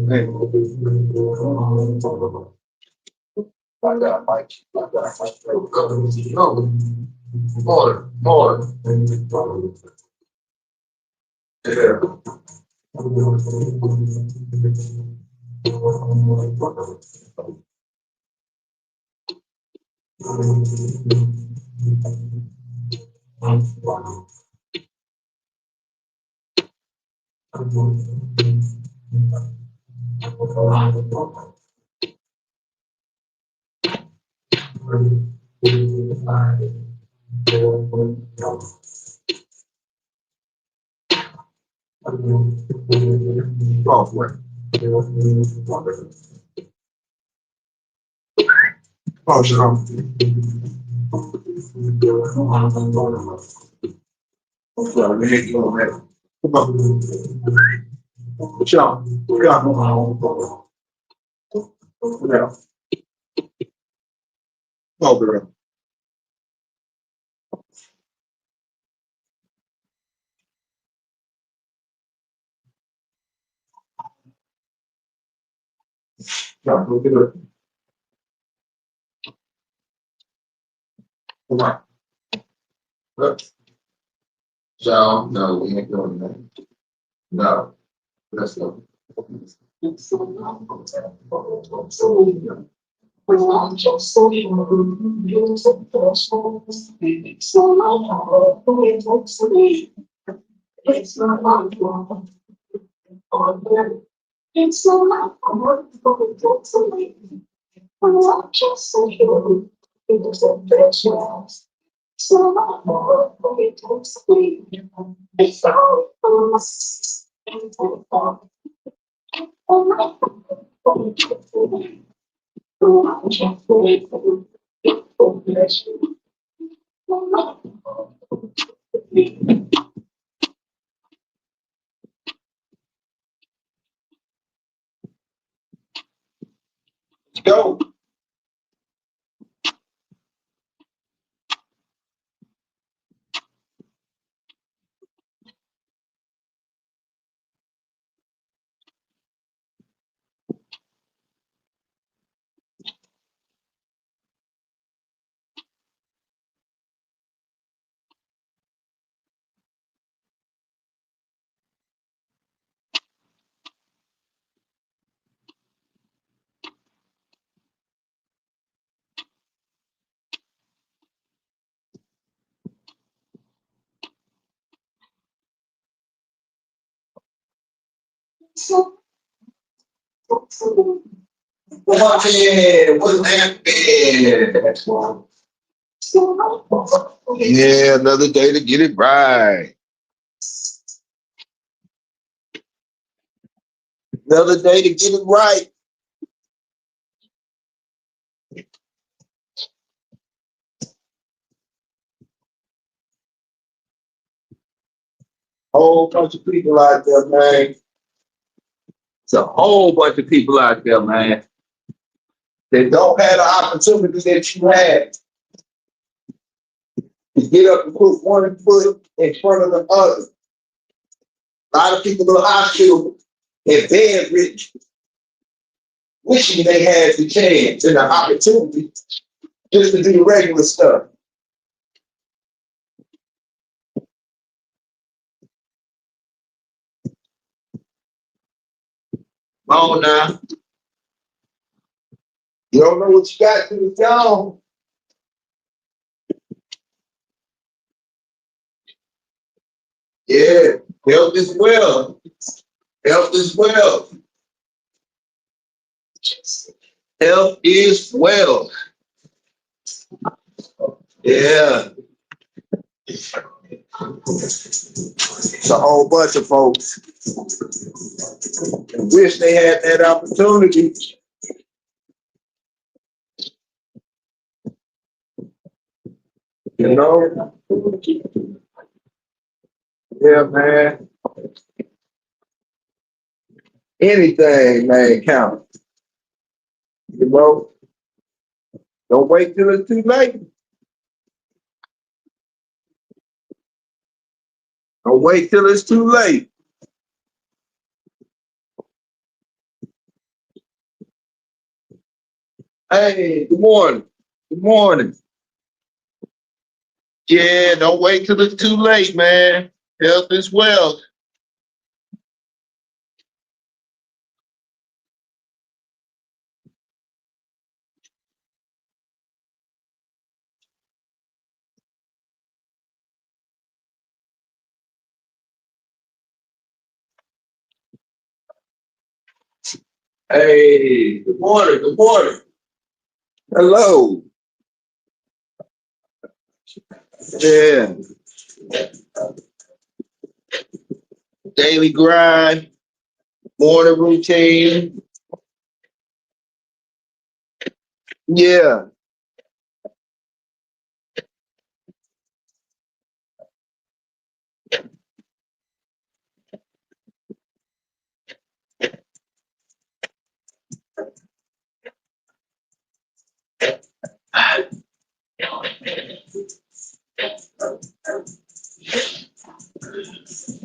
Hey, I got Mike. I got Mike. No, more. Yeah. Oh, wait. Oh, sure. Yeah, we hate you already. Come on. Sure. Yeah. Yeah. Oh, girl. Yeah, look at it. Come on. Look. So, no, we ain't doing that. No. Let's go. Go. Come in. What's happening? Yeah, another day to get it right. Another day to get it right. Whole bunch of people out there, man. It's a whole bunch of people out there, man. They don't have the opportunity that you had to get up and put one foot in front of the other. A lot of people in the hospital and bedridden, wishing they had the chance and the opportunity just to do the regular stuff. Come on now. You don't know what you got to the job. Yeah, health is well. Health is well. Health is well. Yeah. It's a whole bunch of folks wish they had that opportunity. You know? Yeah, man. Anything, man, count. You know? Don't wait till it's too late. Don't wait till it's too late. Hey, good morning. Good morning. Yeah, don't wait till it's too late, man. Health is wealth. Hey, good morning. Good morning. Hello. Yeah. Daily grind, morning routine. Yeah.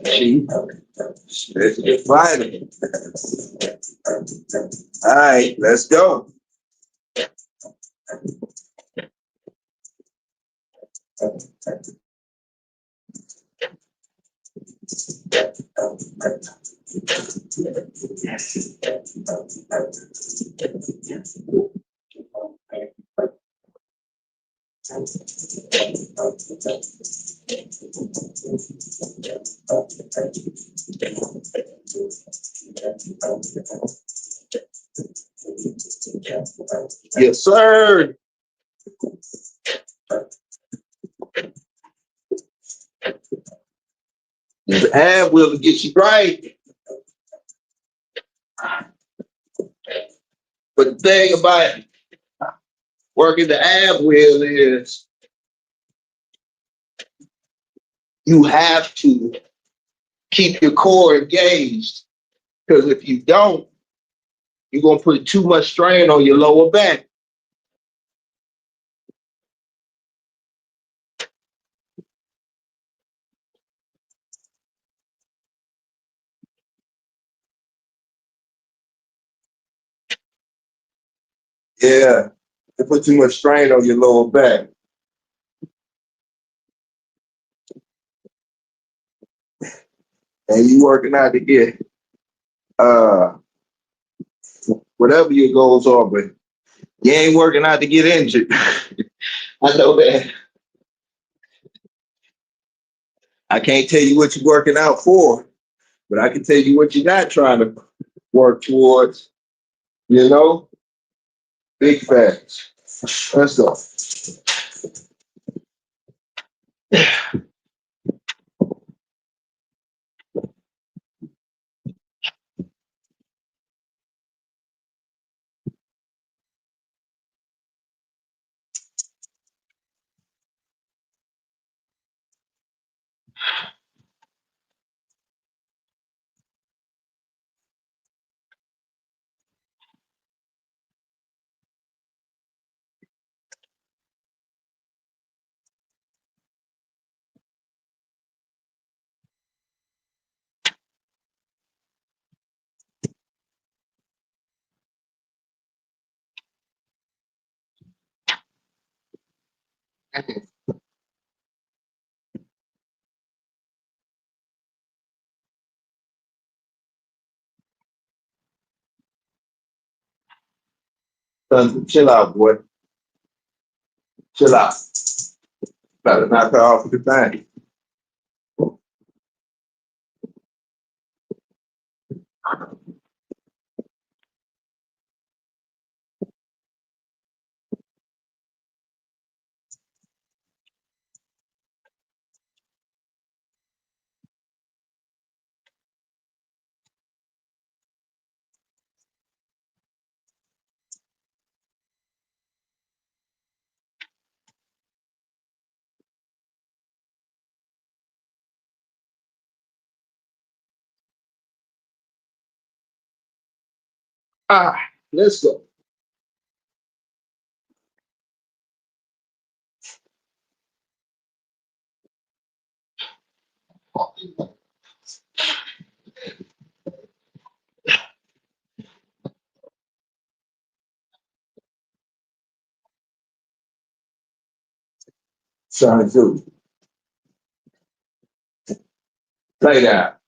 See, let's get fighting. All right, let's go. Yes, sir. The ab will get you right. But the thing about working the ab wheel is you have to keep your core engaged. Because if you don't, you're gonna put too much strain on your lower back. Yeah, you put too much strain on your lower back. And you working out to get uh whatever your goals are, but you ain't working out to get injured. I know that. I can't tell you what you're working out for, but I can tell you what you're not trying to work towards. You know, big facts. Let's go. Chill out, boy. Chill out. Better knock her off the thing. Ah, let's go. Son Tzu. Play that.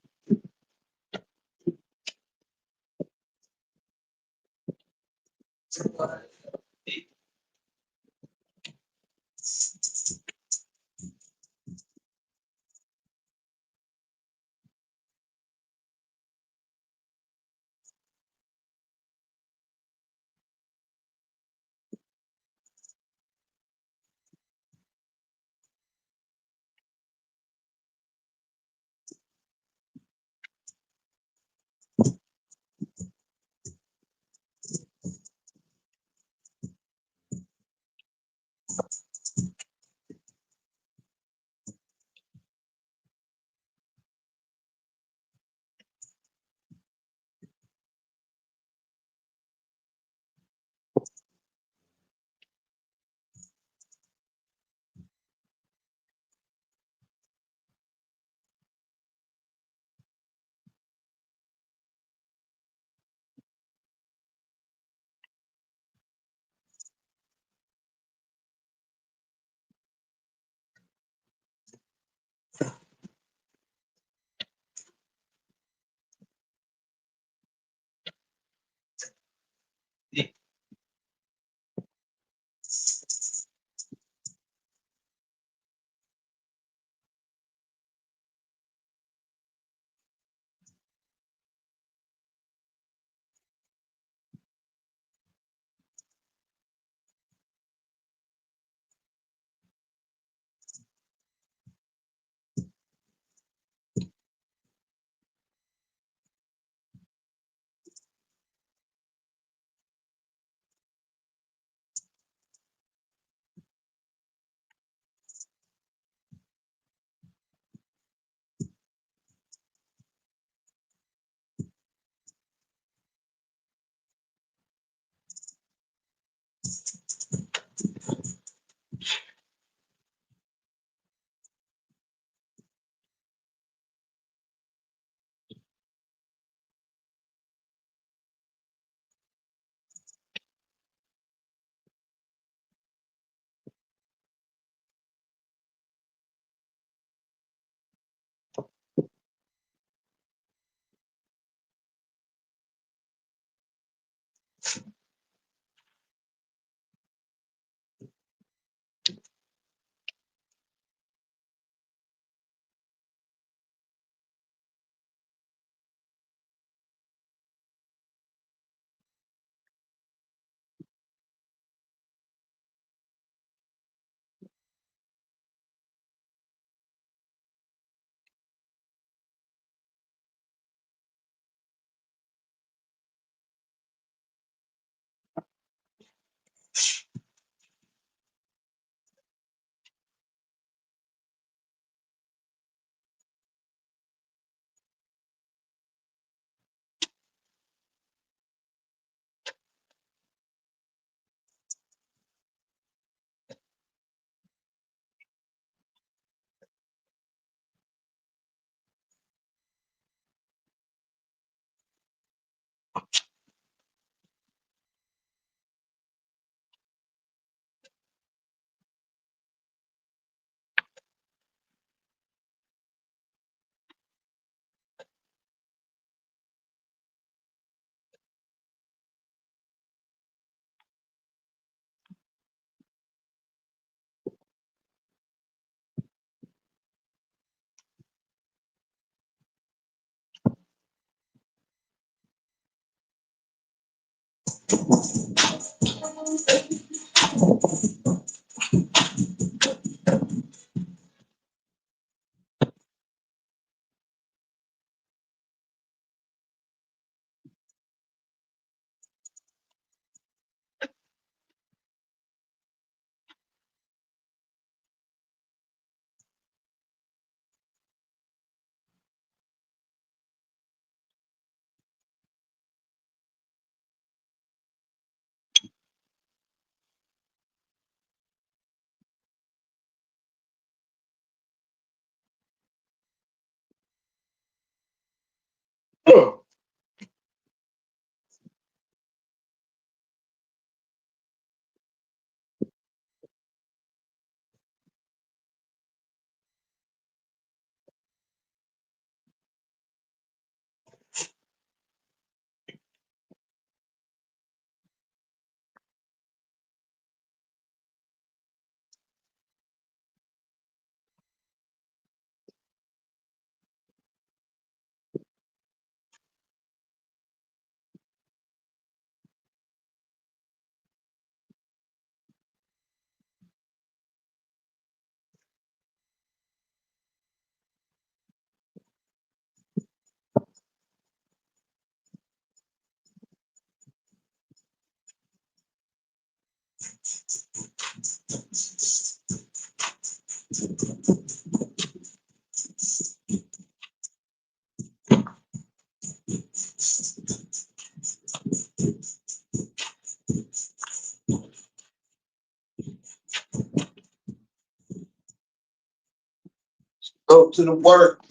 Go to the work.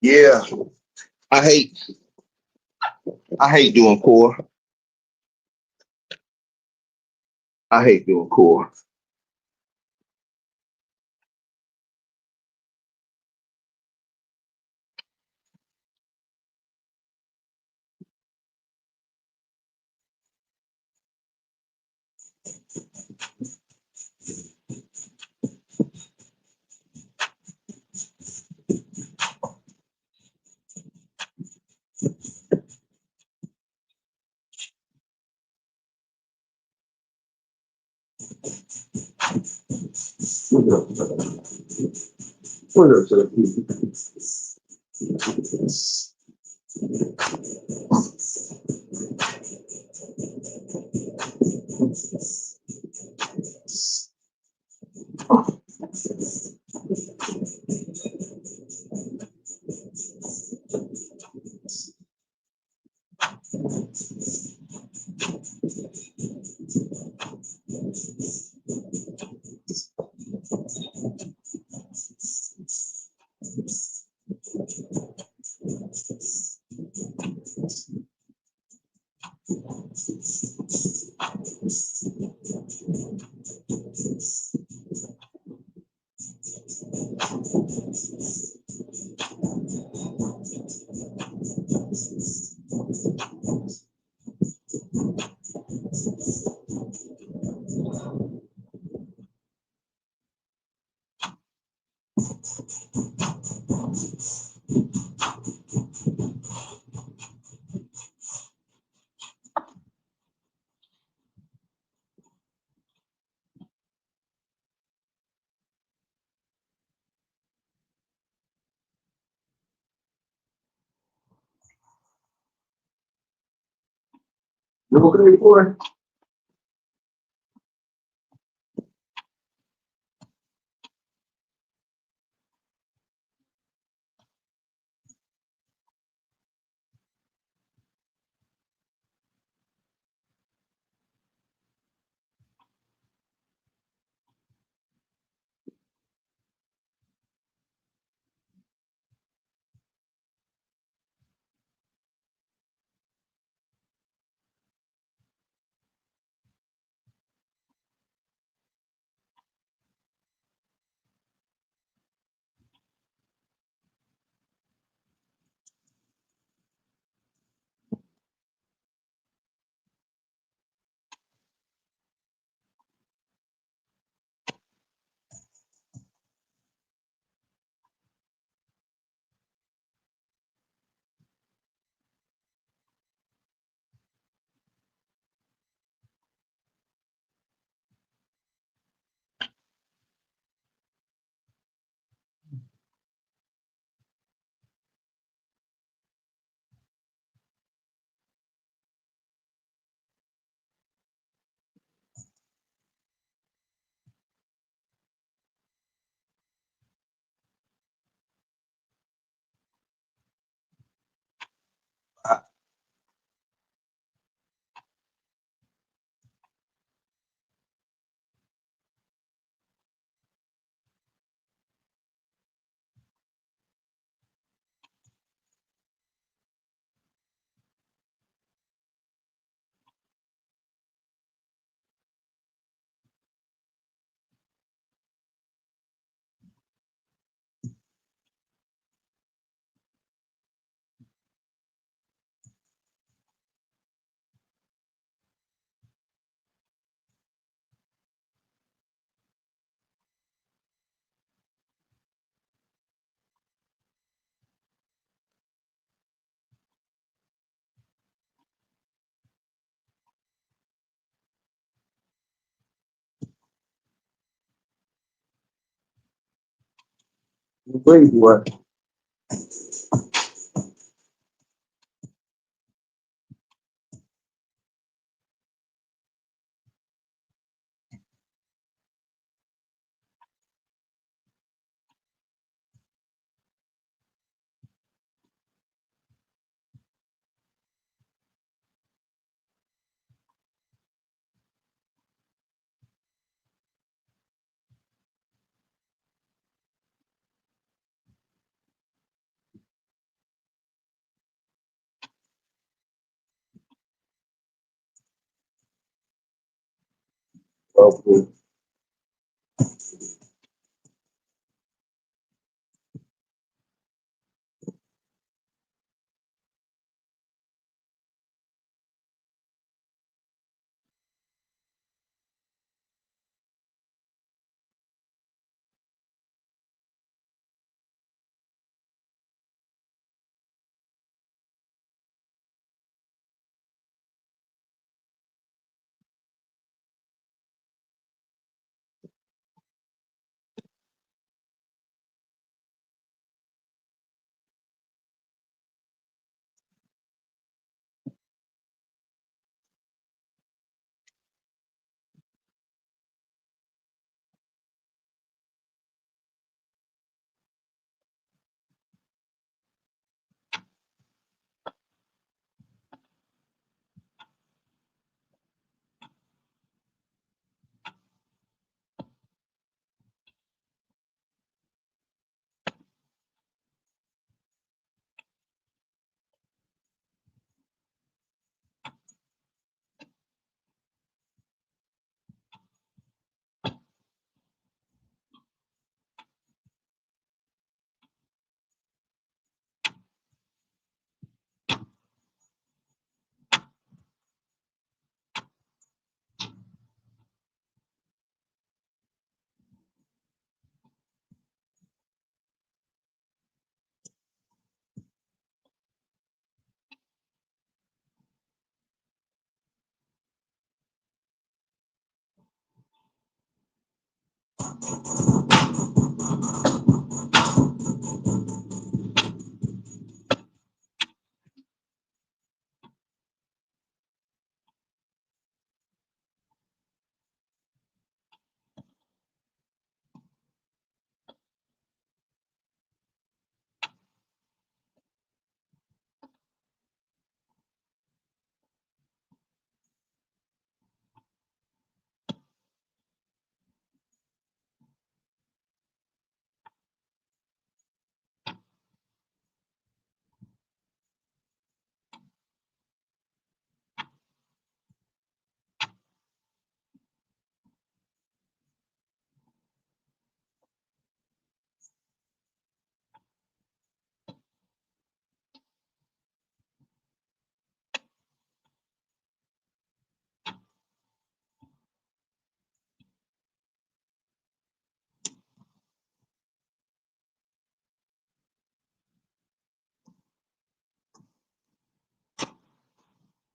Yeah, I hate I hate doing core. I hate doing core. What else? You okay for it? Wait, what? Okay.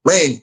Man,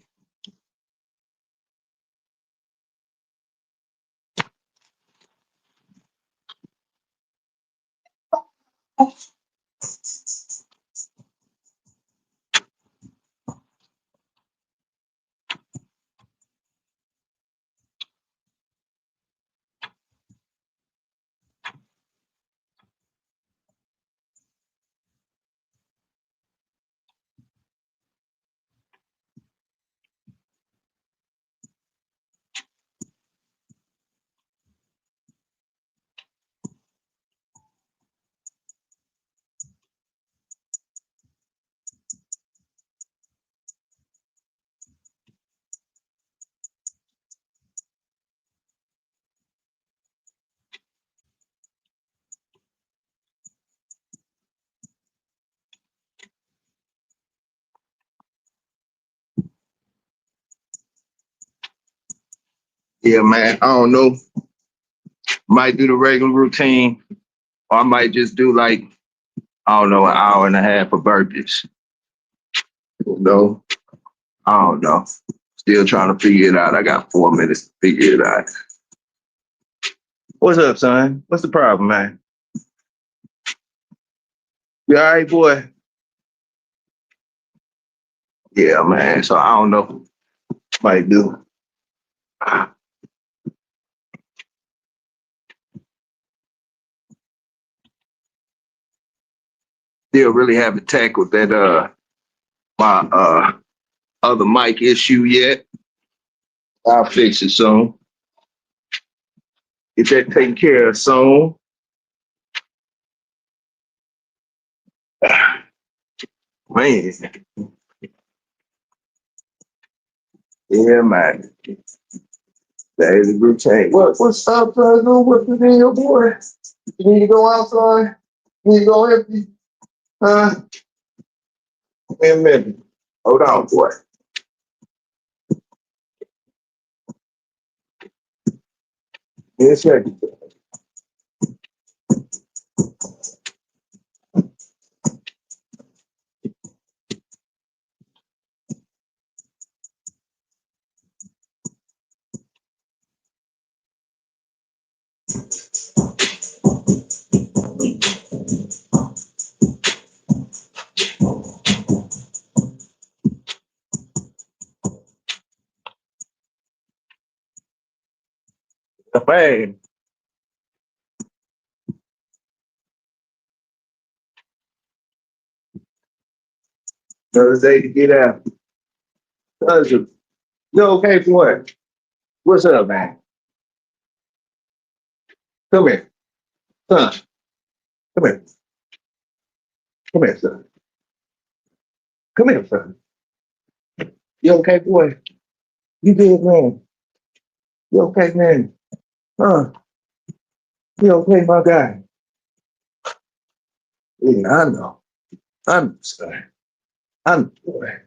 yeah, man. I don't know. Might do the regular routine, or I might just do like, I don't know, an hour and a half of burpees. You know, I don't know. Still trying to figure it out. I got 4 minutes to figure it out. What's up, son? What's the problem, man? You all right, boy? Yeah, man. So I don't know what might do. Still really haven't tackled that my other mic issue yet. I'll fix it soon. Get that taken care of soon. Man, yeah, man. That is a good change. What's up, brother? What's the deal, boy? You need to go outside? You need to go empty? Huh? Wait a minute. Hold on, boy. Give a second. Man, another day to get out. Cousin, you okay, boy? What's up, man? Come here. Son, come here. Come here, son. Come here, son. You okay, boy? You good, man? You okay, man? Huh? You okay, my guy? Yeah, I know. I'm sorry. I'm boy.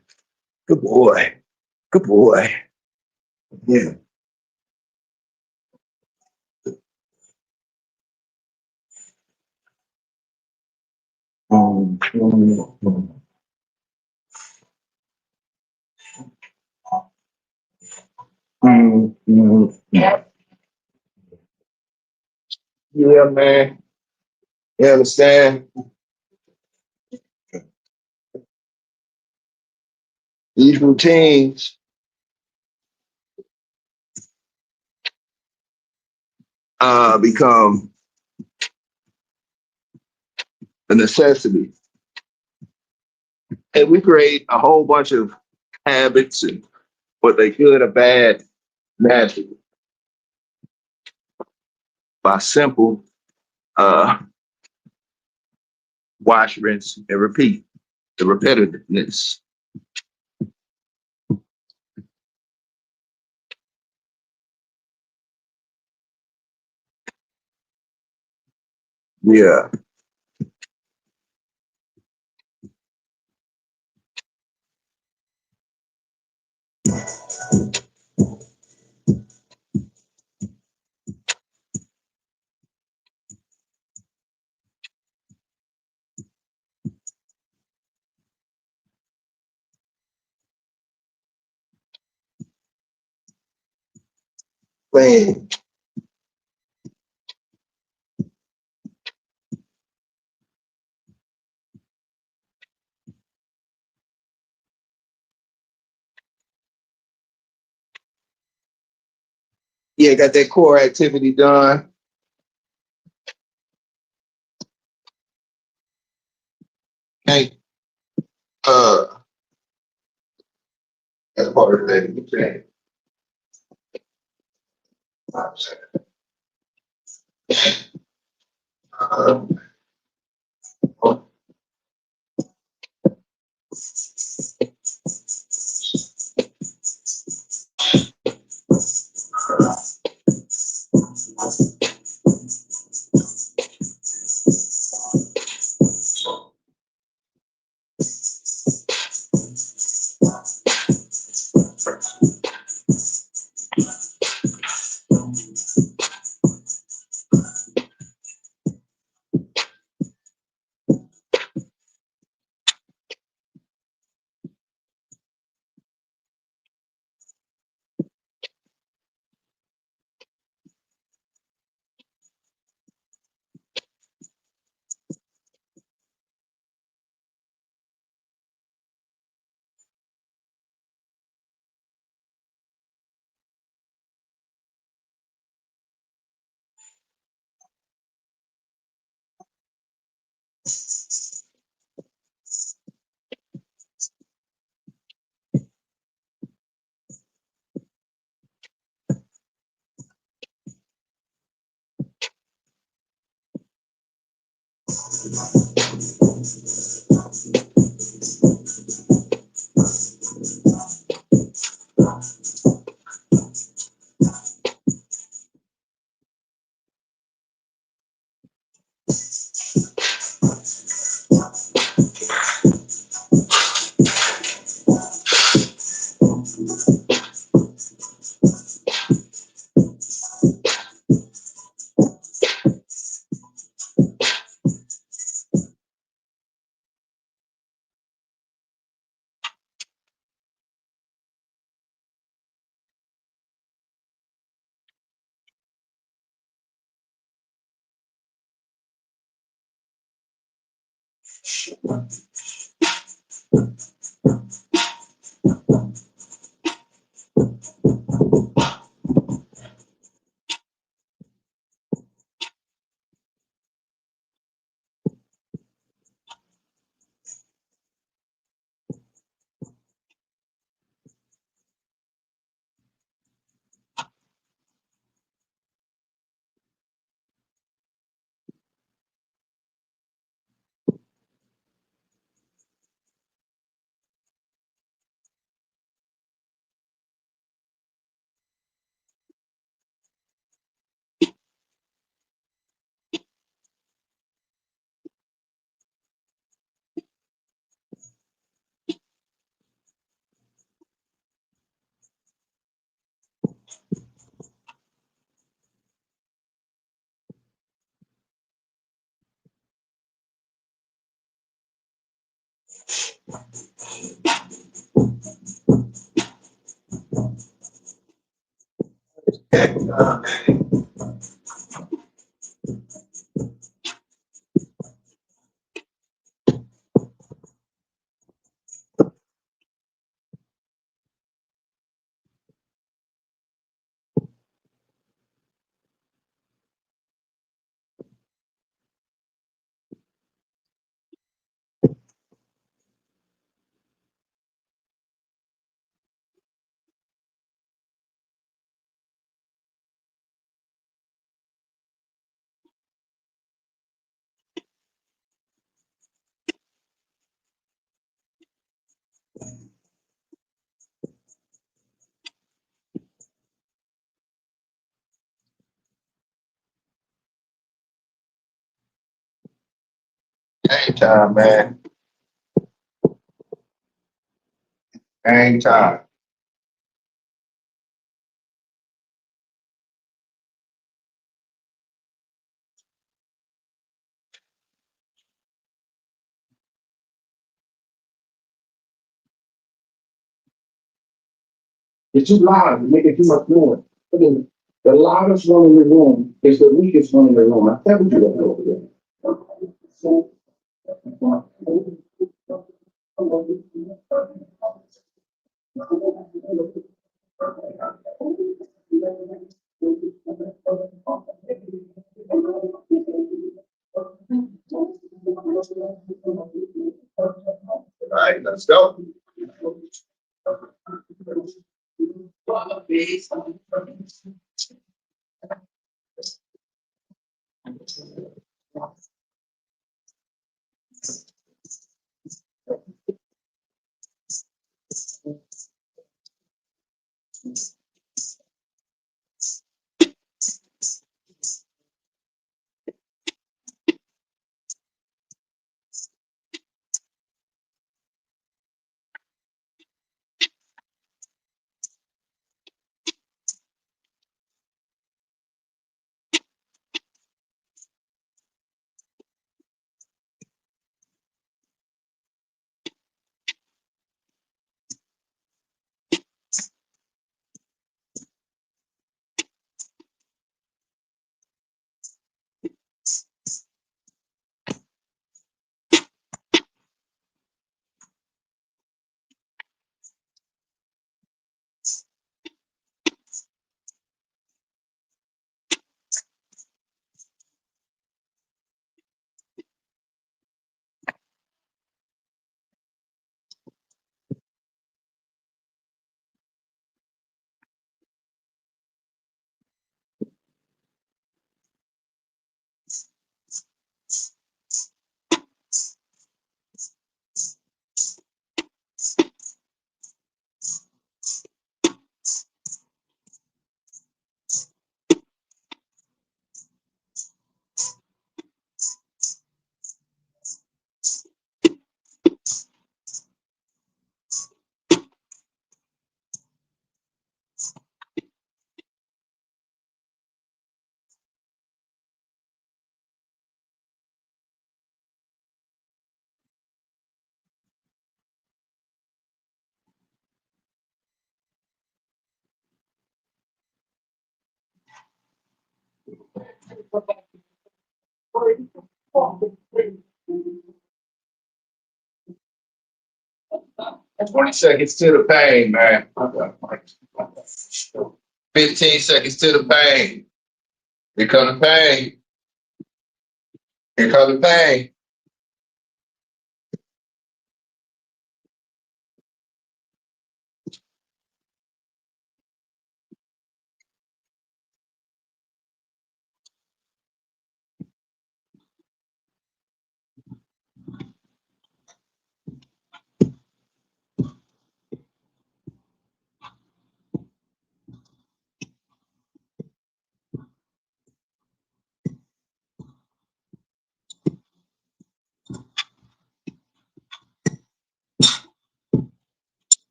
Good boy. Good boy. Yeah. Um, um, yeah, man. You understand? These routines become a necessity. And we create a whole bunch of habits and what they good or bad naturally by simple uh, wash, rinse, and repeat. The repetitiveness. Yeah. Man. Yeah, got that core activity done. Hey, uh, that's part of that. Uh, Anytime, man. Anytime. It's too loud. You're making too much noise. I mean, the loudest one in the room is the weakest one in the room. I tell you that over there. So, all right, let's go. 20 seconds to the pain, man. 15 seconds to the pain. Here come the pain. Here come the pain.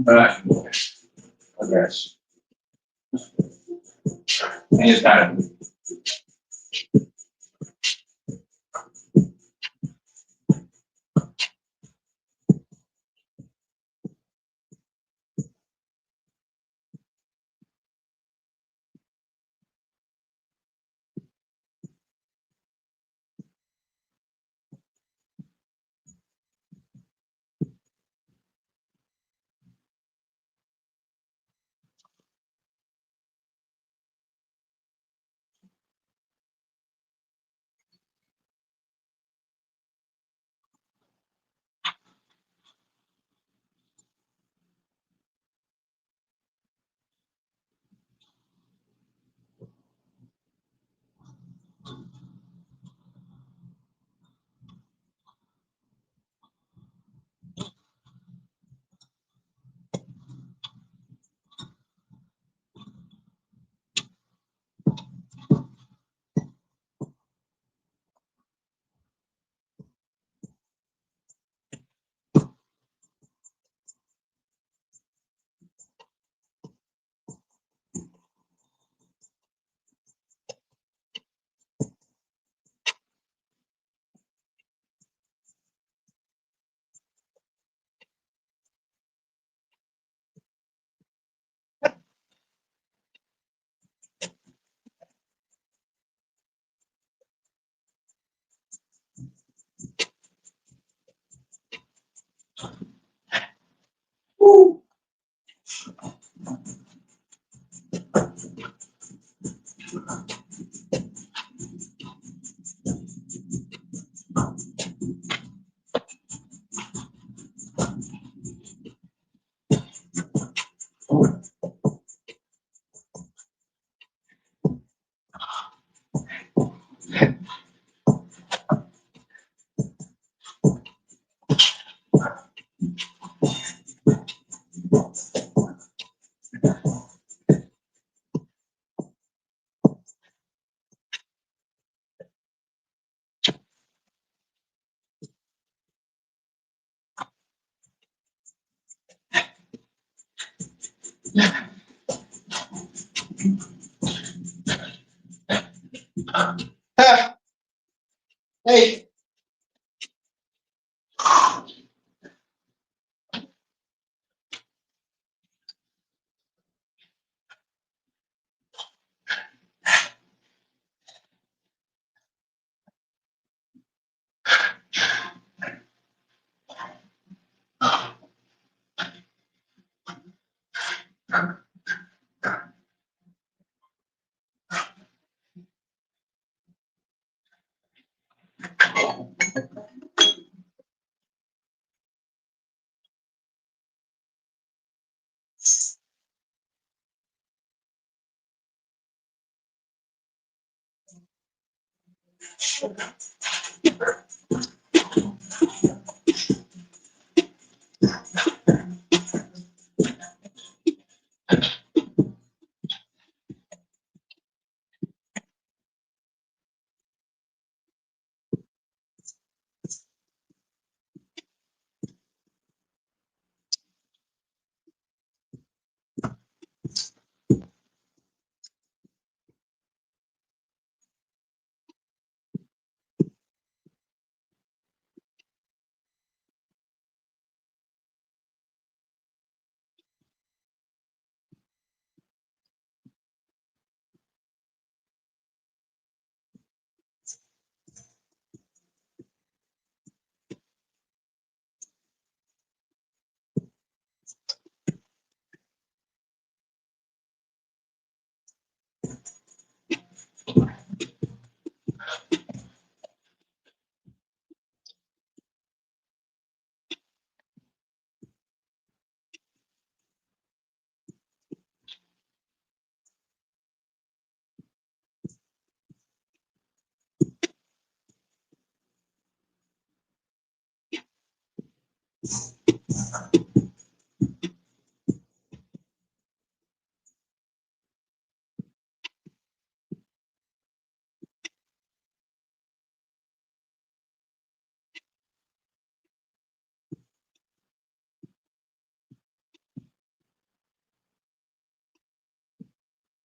All right. I guess. And it's time. Ha! Hey.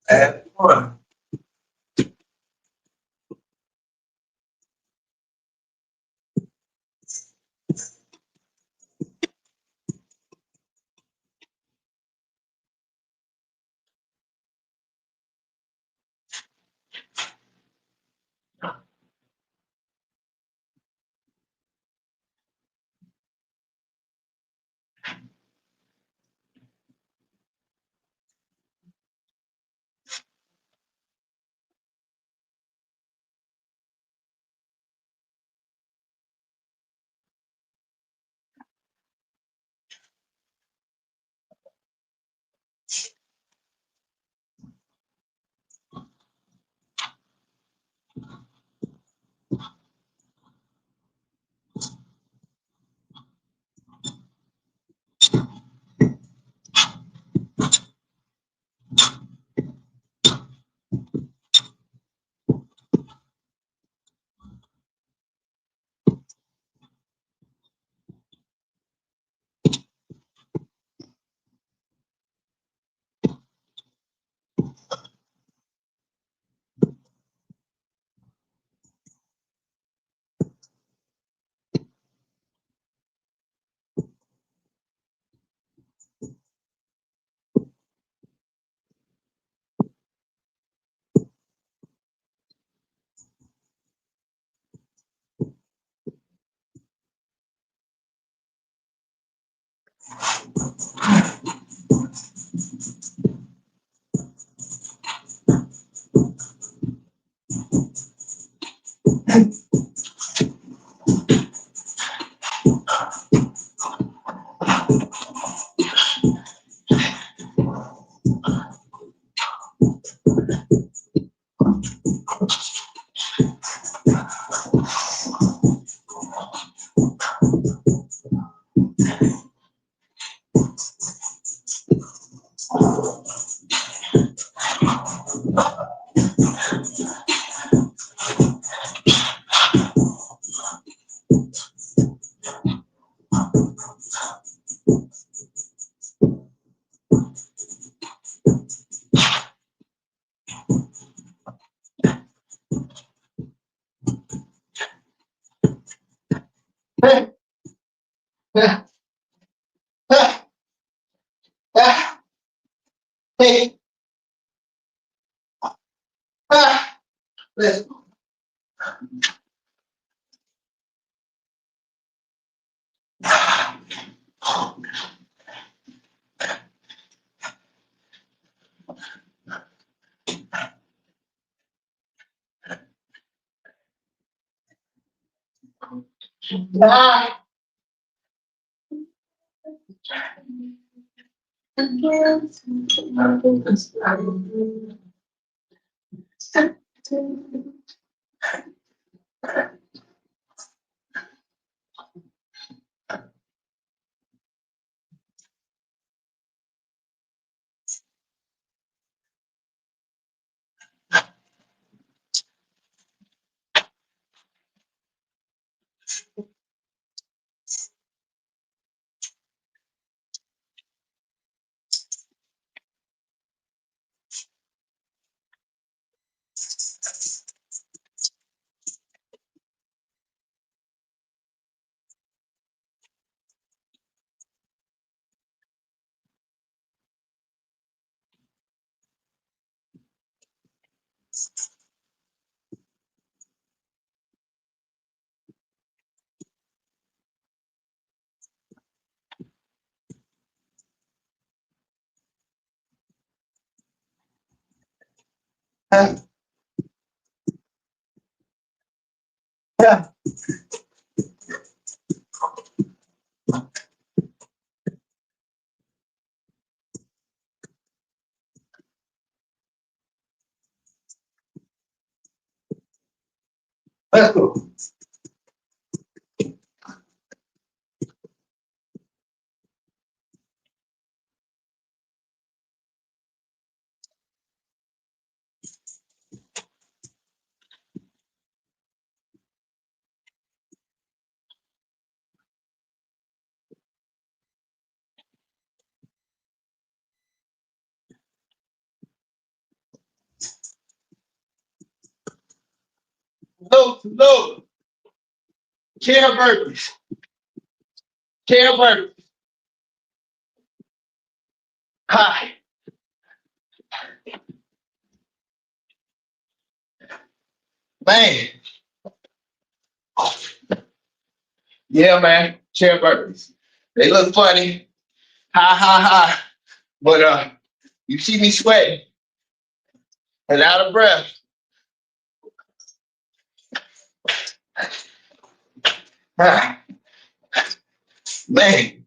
Add one. Ah, let's go. Ah. Let's go. No. Chair burpees. Chair burpees. Hi. Man. Yeah, man. Chair burpees. They look funny. Ha ha ha. But you see me sweating and out of breath. Ah, man.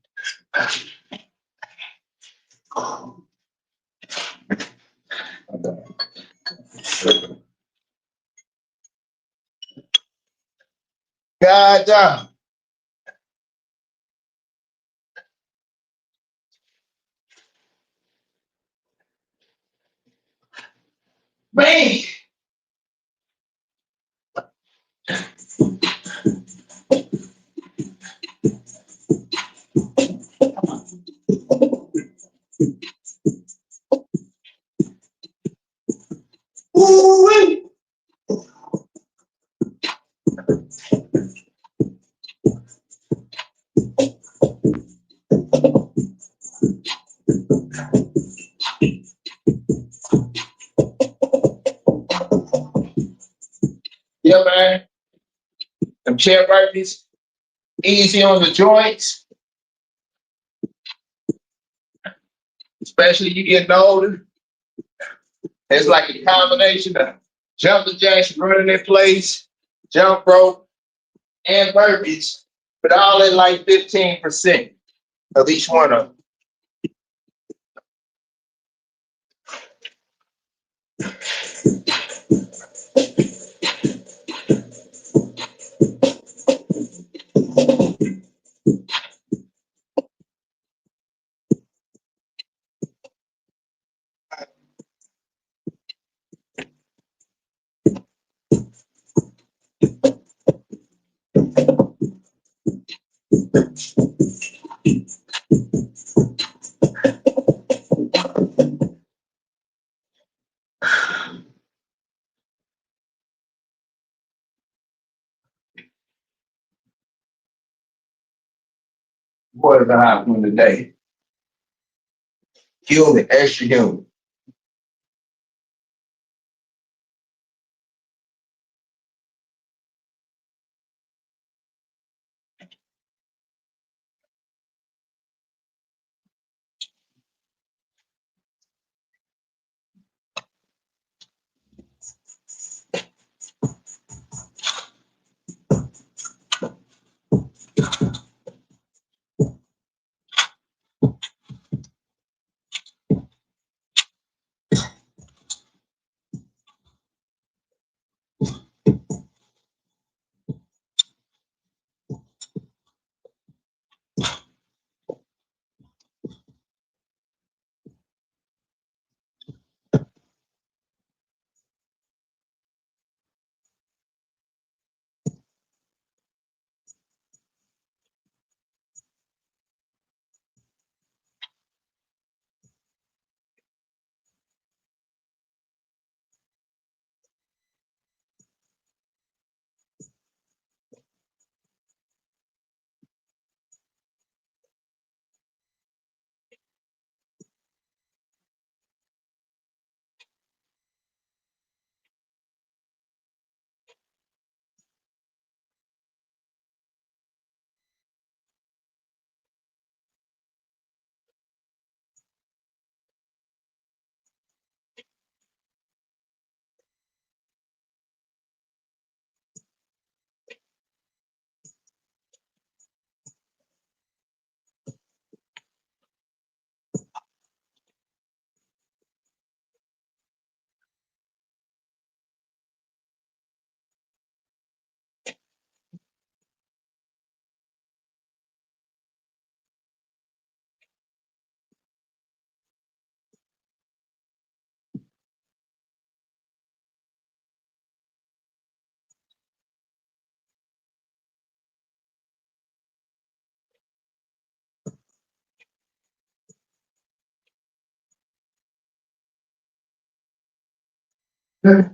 God damn. Man. Ooh-wee. Yeah, man. Them chair burpees. Easy on the joints, especially you getting older. It's like a combination of jumping jacks, running in place, jump rope, and burpees, but all in like 15% of each one of them. What is the hot one today? Human, extra human. What's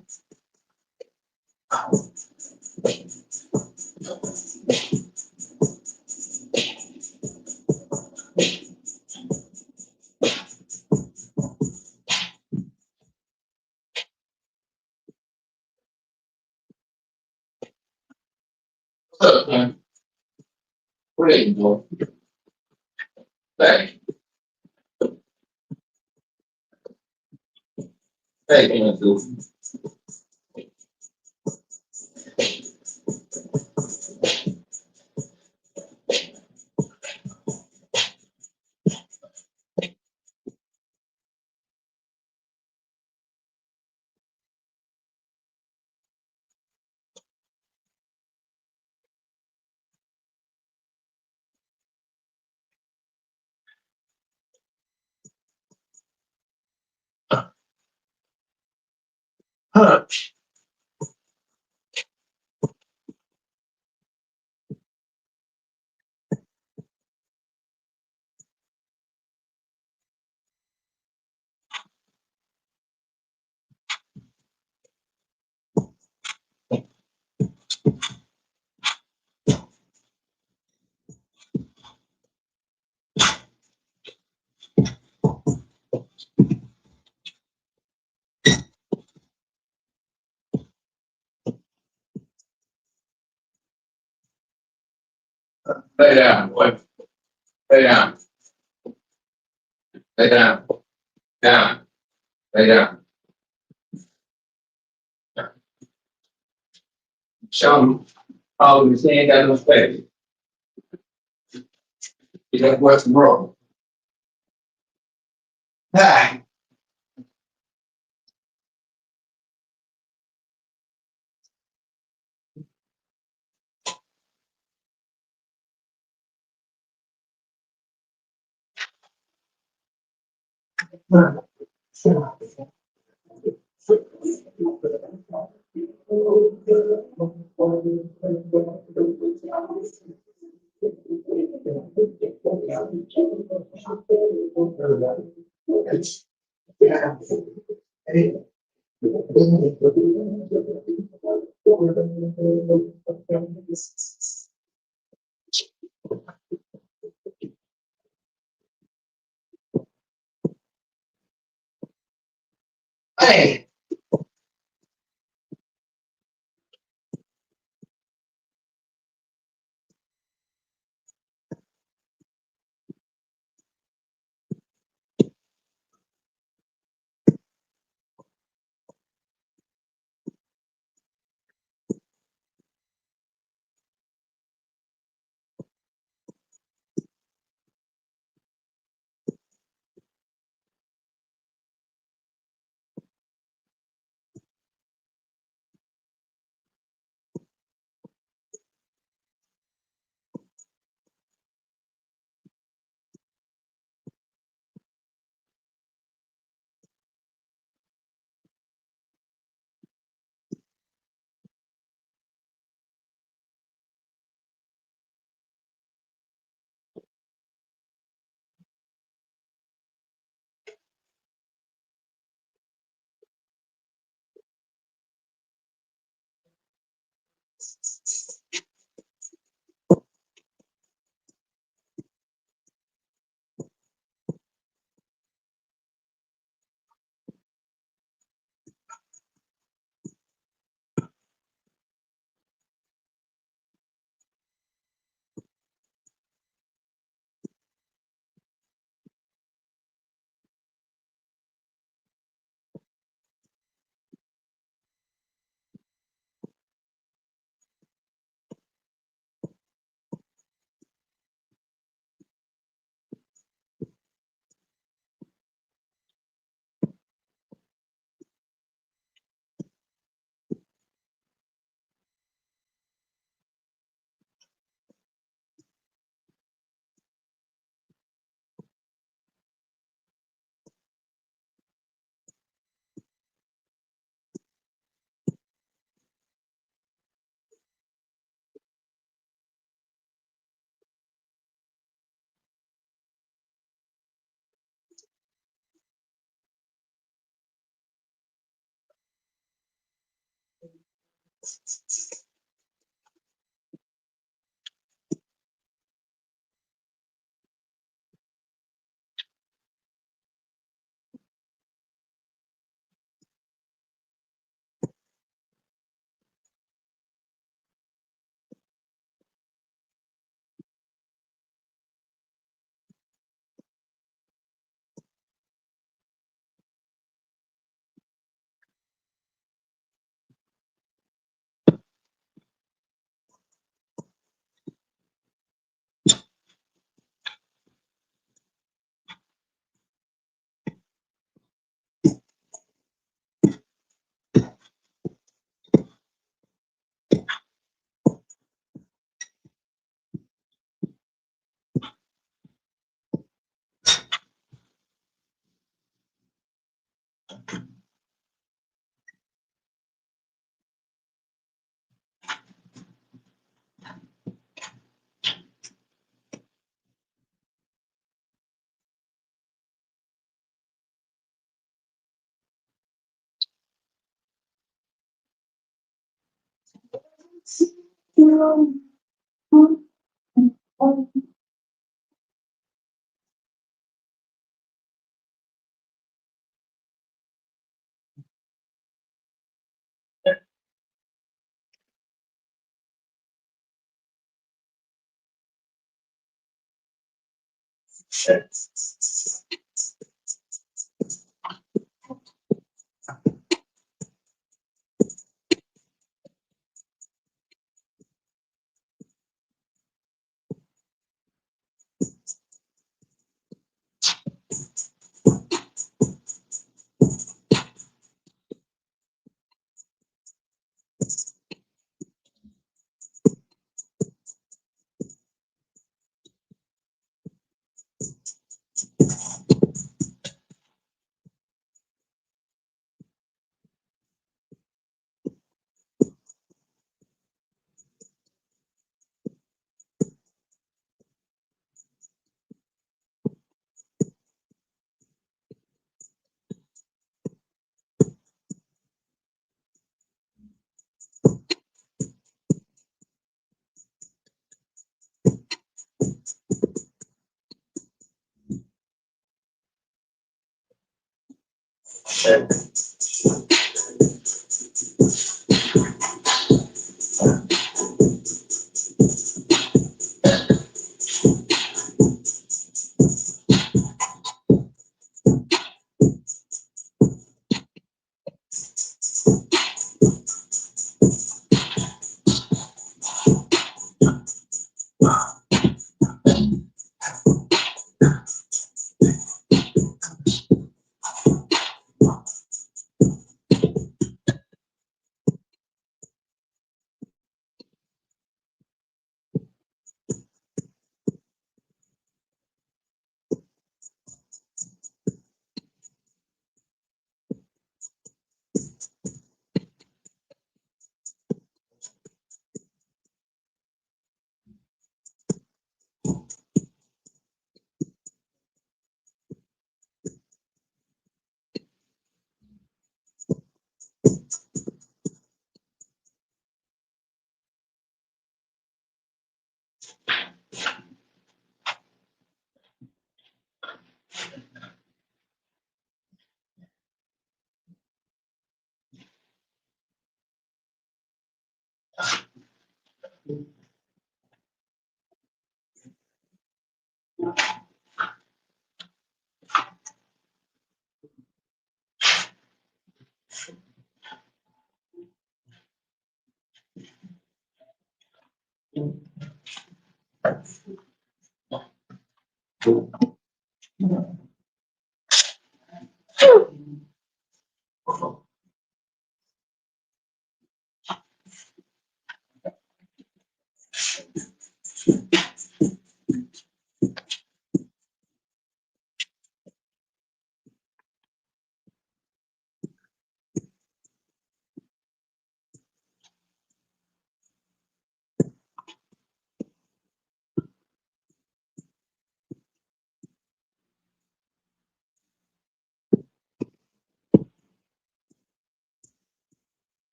up, man? Where you go? Back. Back into. Huh. Lay down, boy. Lay down. Lay down. Down. Lay down. Show me. Oh, you saying that no space. You got what's wrong. Ah. Hey.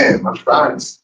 Man, my friends.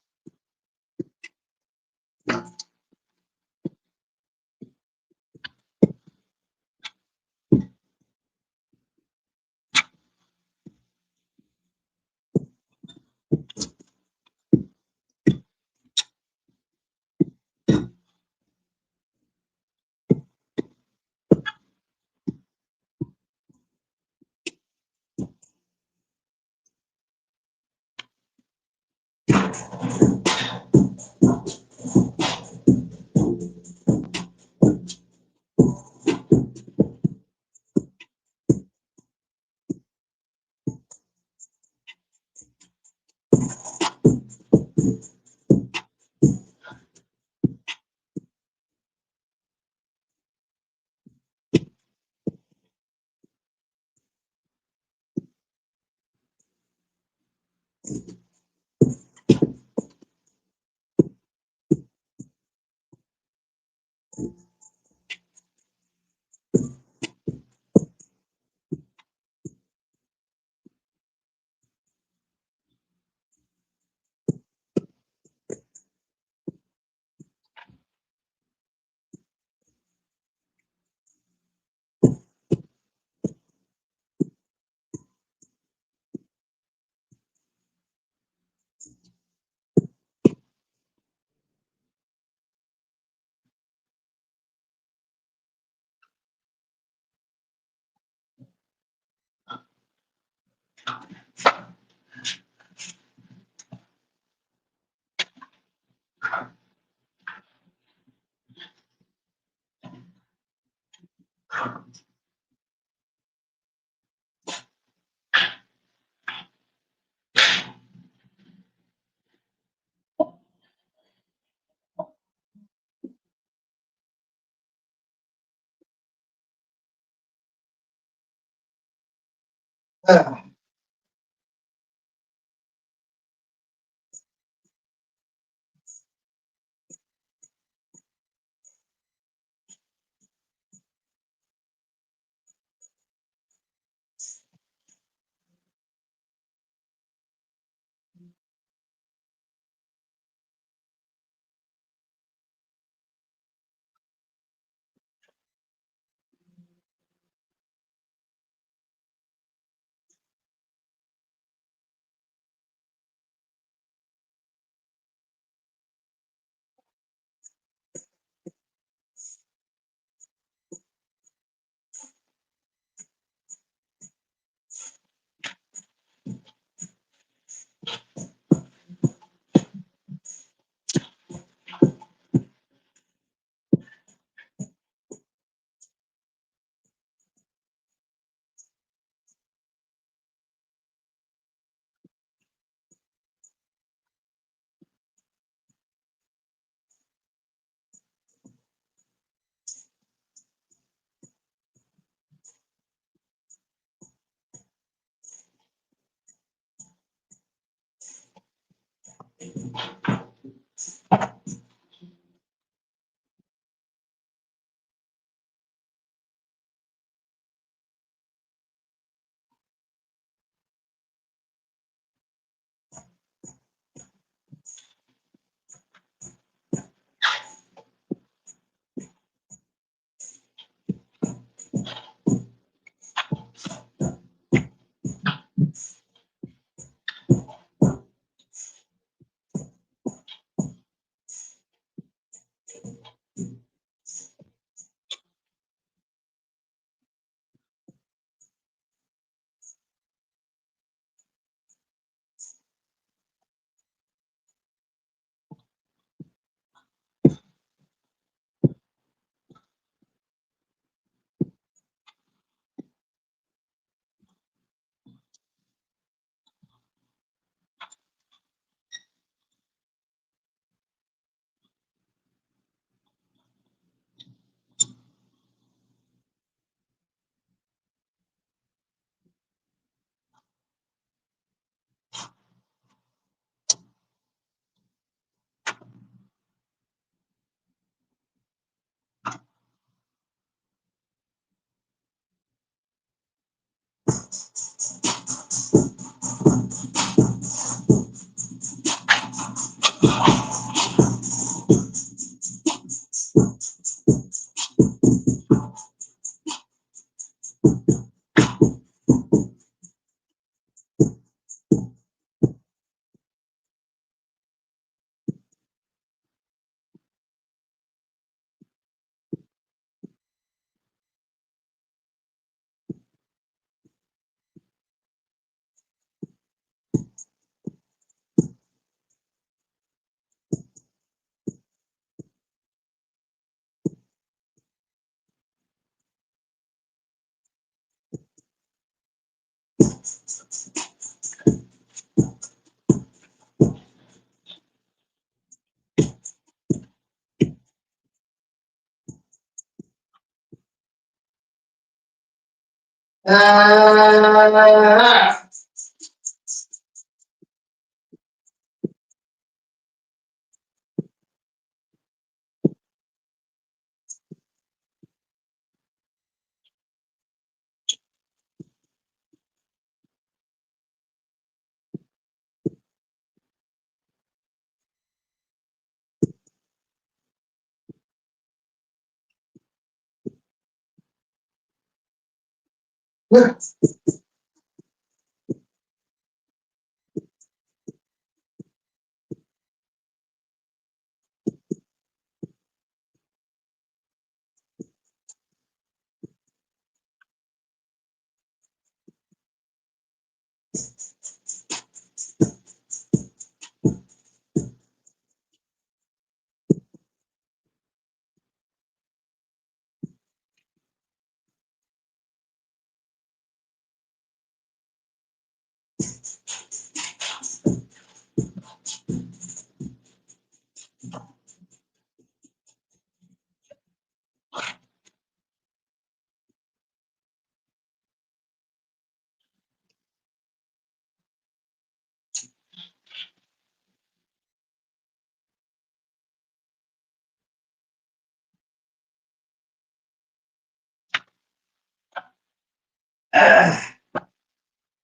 Ah.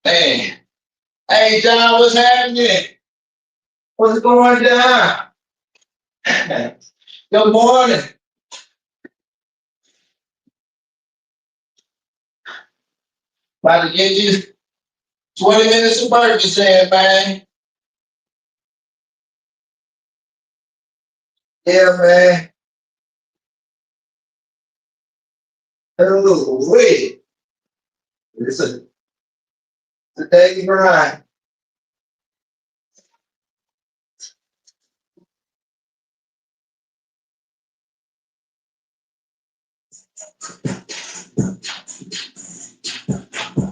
Hey, hey, John, what's happening? What's going down? Good morning. About to get you 20 minutes of Percocet, man. Yeah, man. Oh, wait. It's a daily grind.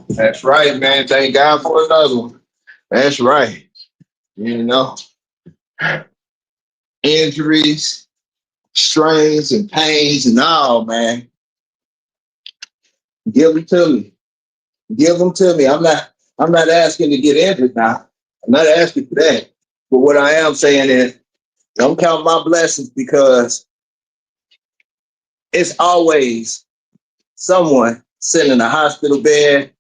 That's right, man. Thank God for another one. That's right. You know, injuries, strains, and pains, and all, man. Give them to me. Give them to me. I'm not asking to get injured now. I'm not asking for that. But what I am saying is, don't count my blessings because it's always someone sitting in a hospital bed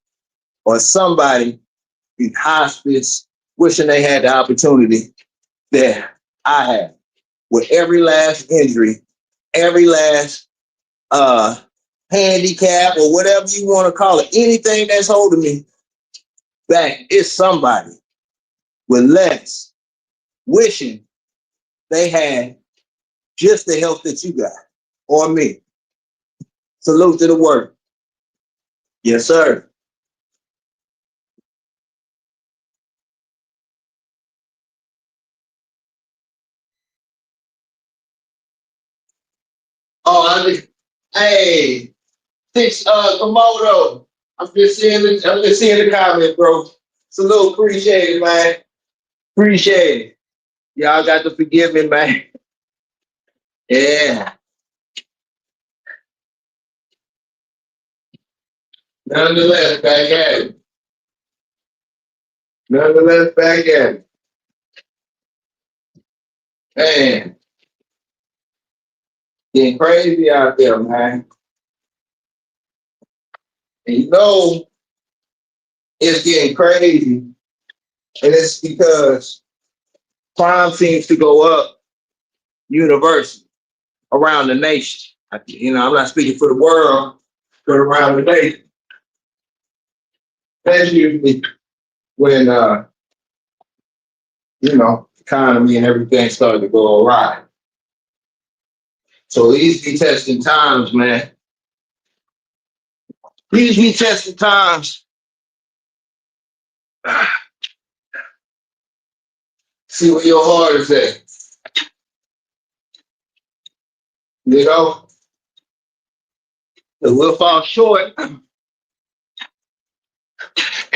or somebody in hospice wishing they had the opportunity that I had. With every last injury, every last uh handicap or whatever you want to call it, anything that's holding me back, it's somebody with less wishing they had just the health that you got or me. Salute to the work. Yes, sir. Oh, hey, six Komodo. I'm just seeing the comment, bro. Salute, appreciate it, man. Appreciate it. Y'all got to forgive me, man. Yeah. Nonetheless, back at it. Nonetheless, back at it. Man, getting crazy out there, man. And you know it's getting crazy. And it's because crime seems to go up universally around the nation. You know, I'm not speaking for the world, but around the nation. That's usually when you know, economy and everything started to go awry. So these be testing times, man. These be testing times. See where your heart is at. You know, we'll fall short and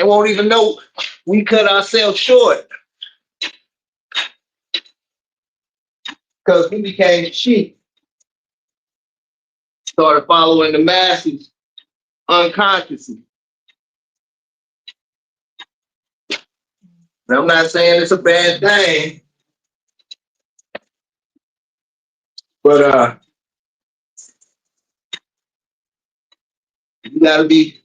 won't even know we cut ourselves short because we became sheep, started following the masses unconsciously. And I'm not saying it's a bad thing, but you gotta be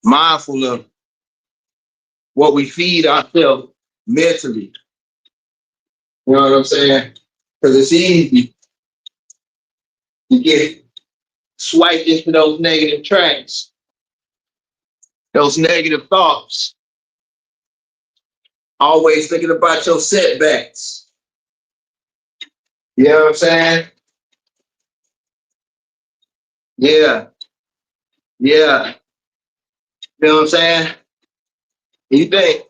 mindful of what we feed ourselves mentally. You know what I'm saying? Because it's easy to get swiped into those negative tracks, those negative thoughts, always thinking about your setbacks. You know what I'm saying? Yeah, yeah. You know what I'm saying? You think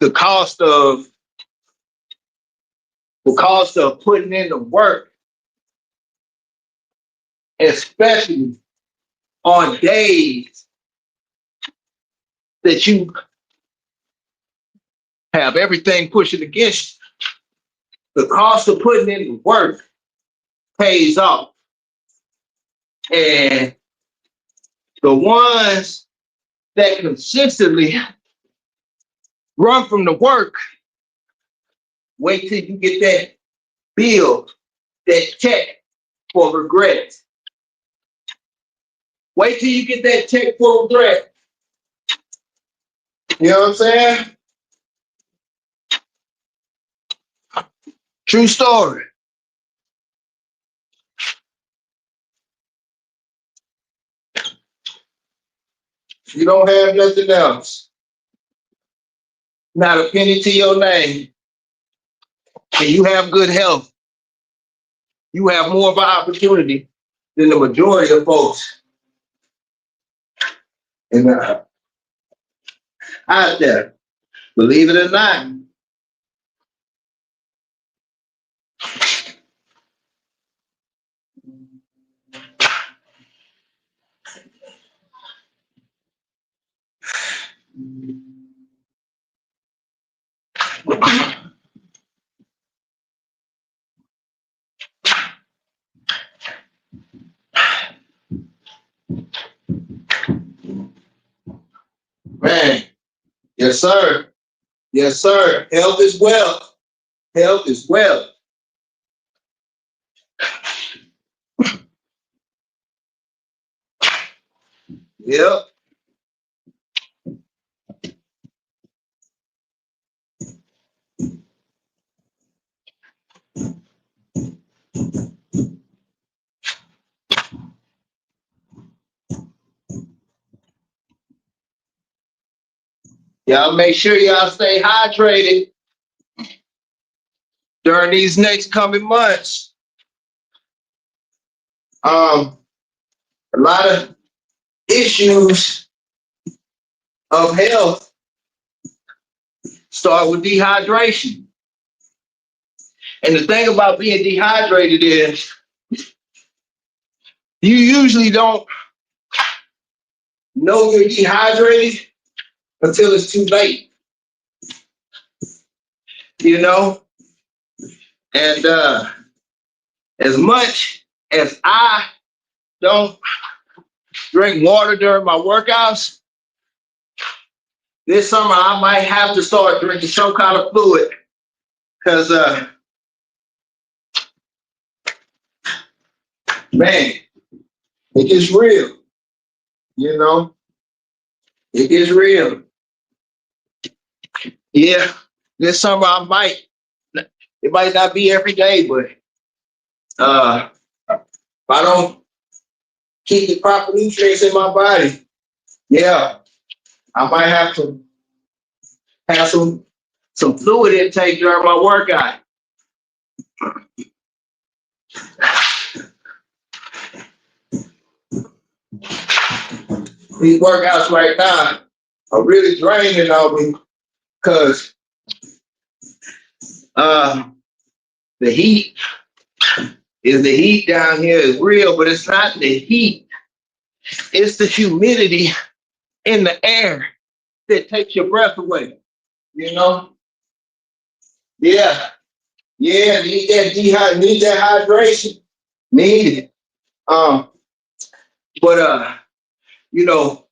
the cost of putting in the work, especially on days that you have everything pushing against you, the cost of putting in the work pays off. And the ones that consistently run from the work, wait till you get that bill, that check for regret. Wait till you get that check for regret. You know what I'm saying? True story. You don't have nothing else, not a penny to your name, and you have good health, you have more of an opportunity than the majority of folks in out there. Believe it or not. Man, yes, sir. Yes, sir. Health is wealth. Health is wealth. Yep. Y'all make sure y'all stay hydrated during these next coming months. A lot of issues of health start with dehydration. And the thing about being dehydrated is you usually don't know you're dehydrated until it's too late. You know? And as much as I don't drink water during my workouts, this summer I might have to start drinking some kind of fluid because, man, it gets real. You know, it gets real. Yeah, this summer it might not be every day, but if I don't keep the proper nutrients in my body, yeah, I might have to have some fluid intake during my workout. These workouts right now are really draining on me because the heat down here is real, but it's not the heat. It's the humidity in the air that takes your breath away. You know? Yeah. Yeah, need that hydration. Need it. But you know,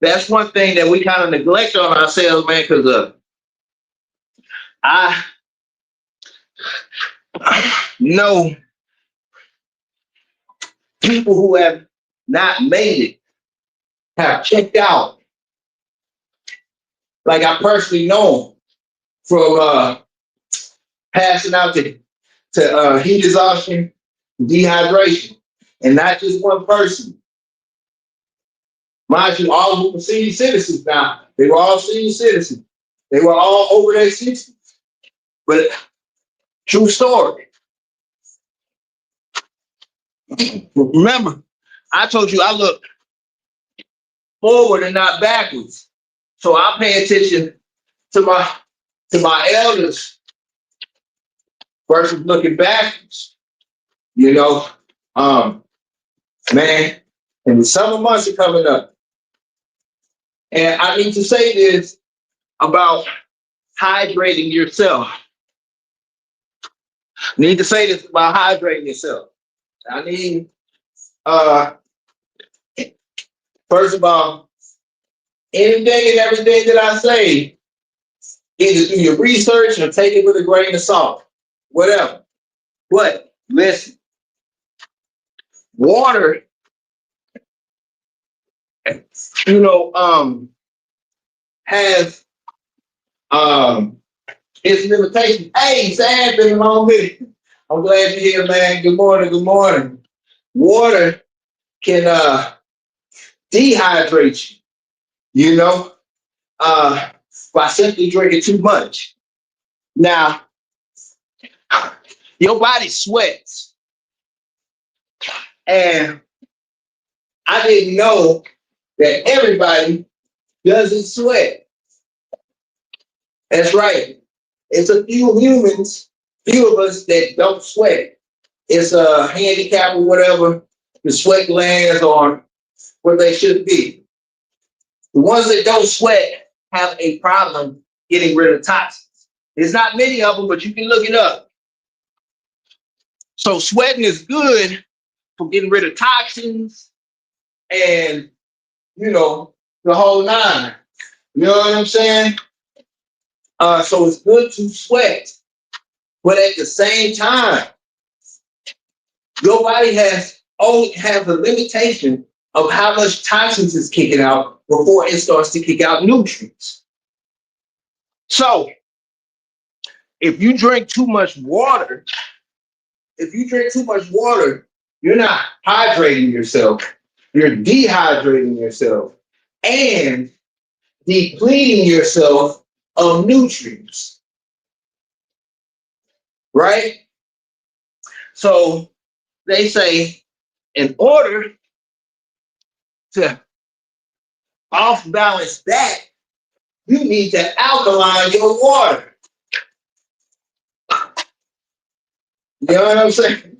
That's one thing that we kind of neglect on ourselves, man, because I know people who have not made it have checked out. Like I personally know from passing out to heat exhaustion, dehydration, and not just one person. Mind you, all of them were senior citizens now. They were all senior citizens. They were all over their 60s. But true story. Remember, I told you I look forward and not backwards. So I pay attention to my elders versus looking backwards. You know, man, and the summer months are coming up. And I need to say this about hydrating yourself. I need to say this about hydrating yourself. I need, first of all, anything and everything that I say, either do your research or take it with a grain of salt, whatever. But listen, water, has its limitations. Hey, Sam, been a long minute. I'm glad you're here, man. Good morning. Good morning. Water can dehydrate you, by simply drinking too much. Now, your body sweats. And I didn't know that everybody doesn't sweat. That's right. It's a few humans, few of us that don't sweat. It's a handicap or whatever. The sweat glands are where they should be. The ones that don't sweat have a problem getting rid of toxins. There's not many of them, but you can look it up. So sweating is good for getting rid of toxins and, the whole nine. You know what I'm saying? So it's good to sweat. But at the same time, your body only has a limitation of how much toxins is kicking out before it starts to kick out nutrients. So if you drink too much water, you're not hydrating yourself. You're dehydrating yourself and depleting yourself of nutrients. Right? So they say in order to off balance that, you need to alkaline your water. You know what I'm saying?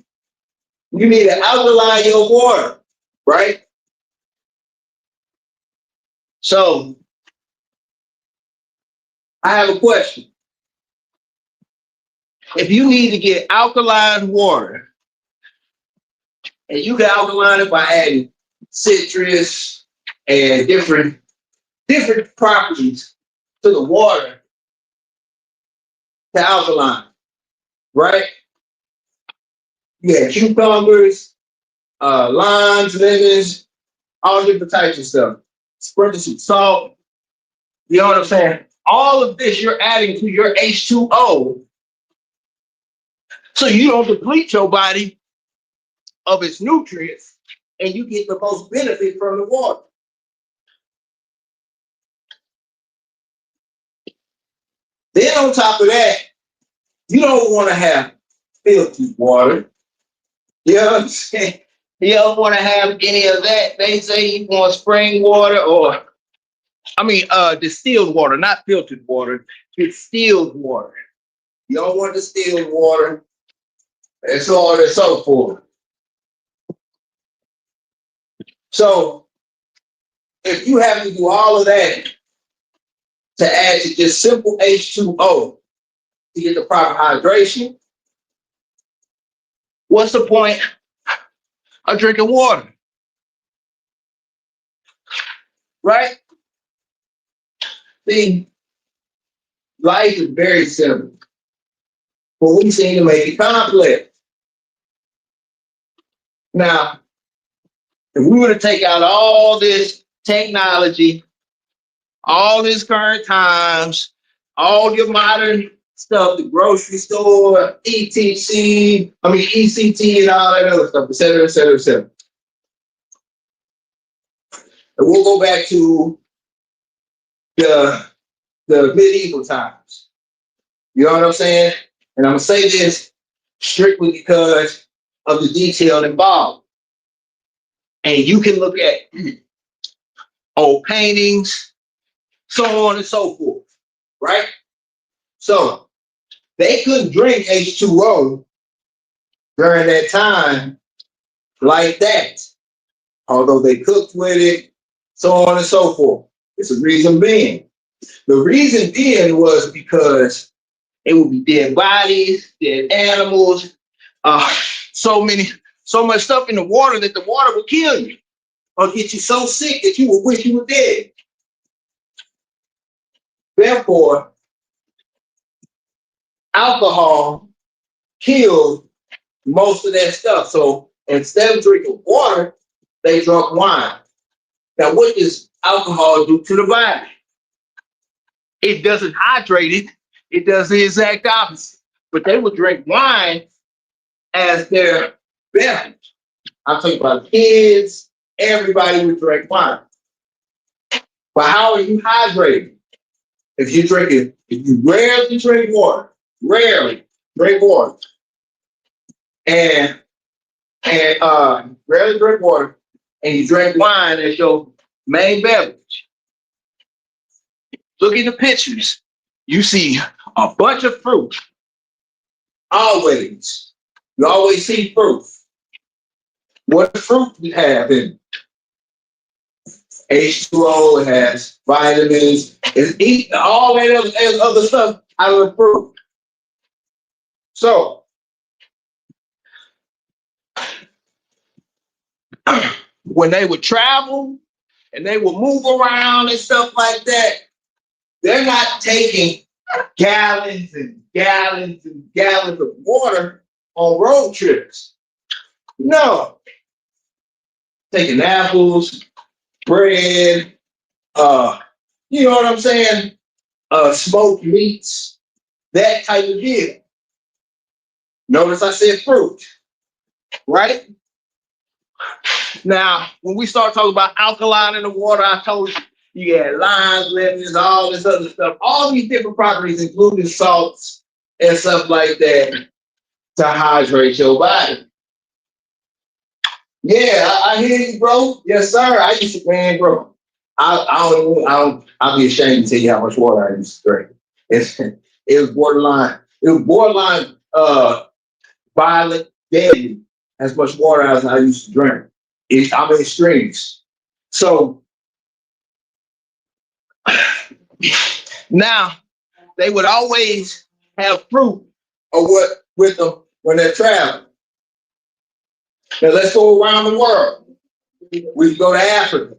You need to alkaline your water, right? So I have a question. If you need to get alkaline water, and you can alkaline it by adding citrus and different properties to the water to alkaline, right? You have cucumbers, limes, lemons, all different types of stuff. Sprinkle some salt. You know what I'm saying? All of this you're adding to your H2O so you don't deplete your body of its nutrients and you get the most benefit from the water. Then on top of that, you don't want to have filtered water. You know what I'm saying? You don't want to have any of that. They say you want spring water distilled water, not filtered water, distilled water. You don't want distilled water, and so on and so forth. So if you have to do all of that to add to just simple H2O to get the proper hydration, what's the point of drinking water? Right? See, life is very simple, but we seem to make it complex. Now, if we were to take out all this technology, all this current times, all your modern stuff, the grocery store, ECT, and all that other stuff, et cetera, et cetera, et cetera. And we'll go back to the medieval times. You know what I'm saying? And I'm gonna say this strictly because of the detail involved. And you can look at old paintings, so on and so forth, right? So they couldn't drink H2O during that time like that, although they cooked with it, so on and so forth. It's a reason being. The reason being was because it would be dead bodies, dead animals, so much stuff in the water that the water would kill you or get you so sick that you would wish you were dead. Therefore, alcohol killed most of that stuff. So instead of drinking water, they drank wine. Now, what does alcohol do to the body? It doesn't hydrate it. It does the exact opposite. But they would drink wine as their beverage. I'm talking about kids. Everybody would drink wine. But how are you hydrated? If you rarely drink water, and rarely drink water, and you drink wine as your main beverage. Look at the pictures. You see a bunch of fruit. Always. You always see fruit. What fruit we have in H2O, it has vitamins, it's eat all that other stuff out of the fruit. So when they would travel and they would move around and stuff like that, they're not taking gallons and gallons and gallons of water on road trips. No. Taking apples, bread, you know what I'm saying? Smoked meats, that type of deal. Notice I said fruit, right? Now, when we start talking about alkaline in the water, I told you you had limes, lemons, all this other stuff, all these different properties, including salts and stuff like that, to hydrate your body. Yeah, I hear you, bro. Yes, sir. I used to, man, bro. I'll be ashamed to tell you how much water I used to drink. It was borderline. It was borderline violent, deadly. As much water as I used to drink. I'm in extremes. So now they would always have fruit or what with them when they're traveling. Now let's go around the world. We can go to Africa.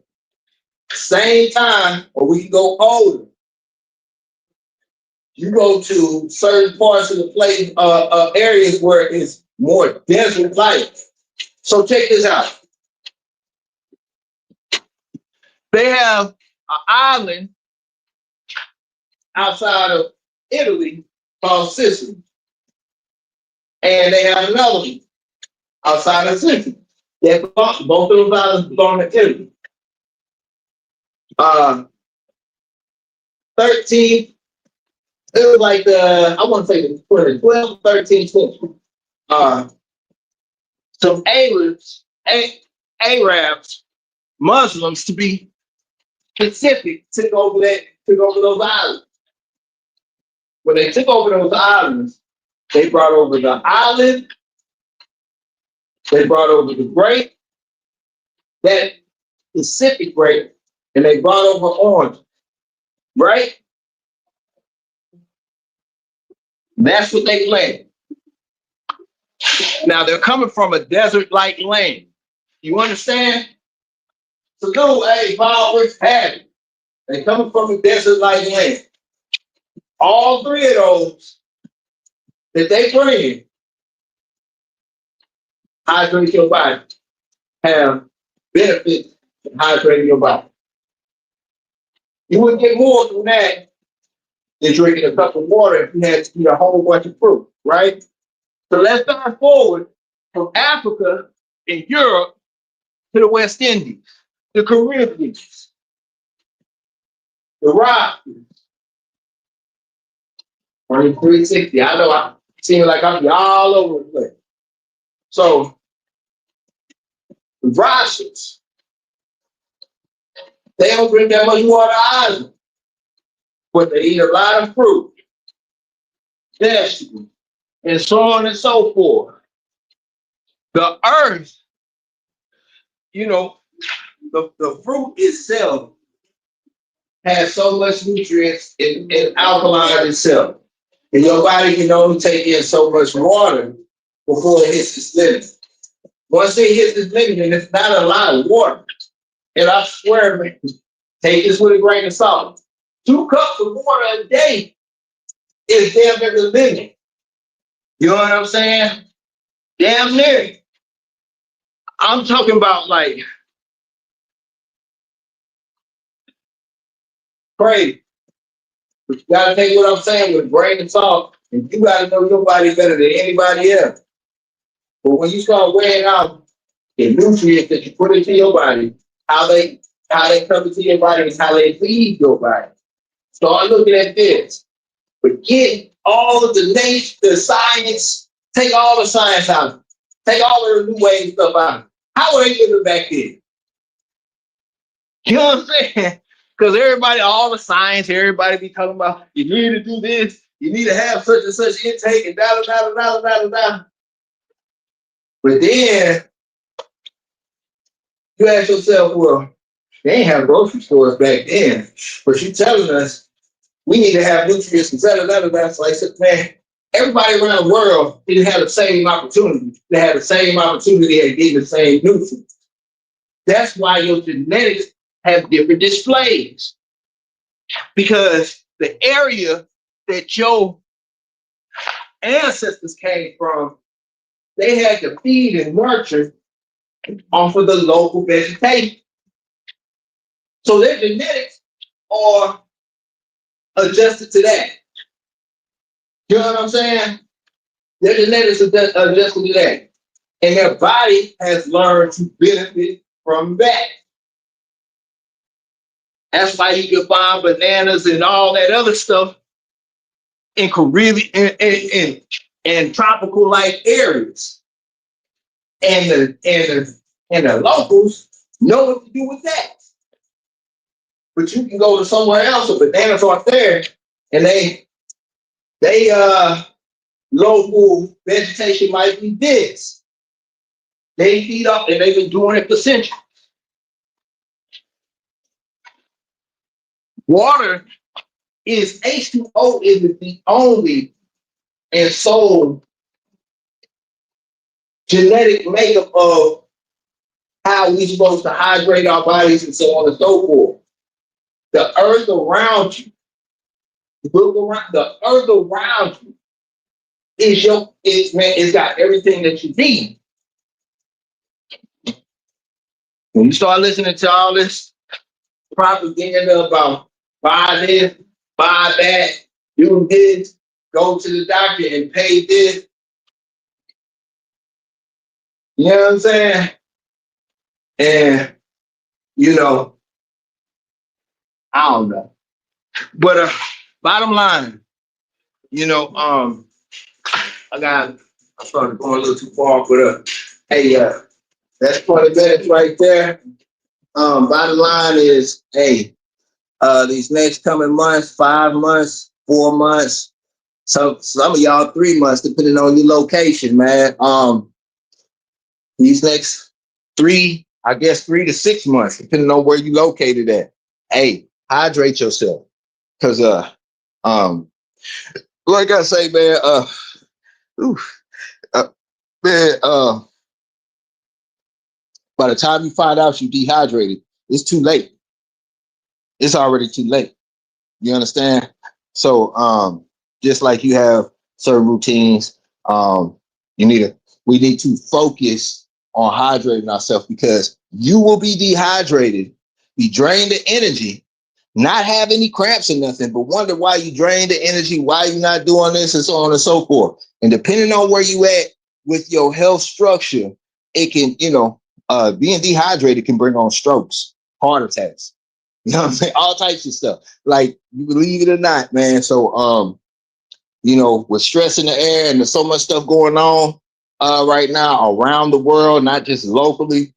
Same time, or we can go older. You go to certain parts of the place, areas where it's more desert-like. So check this out. They have an island outside of Italy called Sicily. And they have another one outside of Sicily. Both of those islands belong to Italy. 13, it was like I want to say the 12, 13, 12. Some Arabs, Muslims to be specific, took over those islands. When they took over those islands, they brought over the olive, they brought over the grape, that Pacific grape, and they brought over orange, right? That's what they planted. Now they're coming from a desert-like land. You understand? So, hey, Paul, what's happening? They coming from a desert-like land. All three of those that they bring hydrate your body, have benefits in hydrating your body. You wouldn't get more from that than drinking a cup of water if you had to eat a whole bunch of fruit, right? So let's fast forward from Africa and Europe to the West Indies, the Caribbean, the Rockies, 360. I know I seem like I'm all over the place. So the Russians, they don't drink that much water either, but they eat a lot of fruit, vegetables, and so on and so forth. The earth, you know, the fruit itself has so much nutrients and alkaline itself. And your body can only take in so much water before it hits its limit. Once it hits its limit, and it's not a lot of water, and I swear, man, take this with a grain of salt. 2 cups of water a day is damn near the limit. You know what I'm saying? Damn near. I'm talking about like crazy. But you gotta take what I'm saying with a grain of salt, and you gotta know your body better than anybody else. But when you start weighing out the nutrients that you put into your body, how they come into your body is how they feed your body. Start looking at this. Forget all of the science, take all the science out. Take all the new wave stuff out. How were they living back then? You know what I'm saying? Because everybody, all the science, everybody be talking about you need to do this, you need to have such and such intake, and da da da da da da da. But then you ask yourself, well, they ain't have grocery stores back then. But you telling us we need to have nutrients and da da da da. So I said, man, everybody around the world didn't have the same opportunity. They had the same opportunity at getting the same nutrients. That's why your genetics have different displays. Because the area that your ancestors came from, they had to feed and nurture off of the local vegetation. So their genetics are adjusted to that. You know what I'm saying? Their genetics are adjusted to that. And their body has learned to benefit from that. That's why you can find bananas and all that other stuff in Caribbean and tropical like areas. And the locals know what to do with that. But you can go to somewhere else where bananas aren't there, and they local vegetation might be this. They feed up, and they've been doing it for centuries. Water is H2O is the only and sole genetic makeup of how we're supposed to hydrate our bodies and so on and so forth. The earth around you, look around, the earth around you it's got everything that you need. When you start listening to all this propaganda about buy this, buy that, do this, go to the doctor and pay this, you know what I'm saying? And I don't know. But bottom line, I started going a little too far, but hey, that's 20 minutes right there. Bottom line is, hey, these next coming months, 5 months, 4 months, some of y'all 3 months, depending on your location, man. These next 3 to 6 months, depending on where you located at. Hey, hydrate yourself. Cause like I say, man, by the time you find out you dehydrated, it's too late. it's already too late. You understand? So just like you have certain routines, um, you need to we need to focus on hydrating ourselves because you will be dehydrated, be drained of energy, not have any cramps or nothing, but wonder why you drained the energy, why you're not doing this, and so on and so forth. And depending on where you at with your health structure, it can, being dehydrated can bring on strokes, heart attacks. You know what I'm saying? All types of stuff. Like you believe it or not, man. So with stress in the air and there's so much stuff going on right now around the world, not just locally.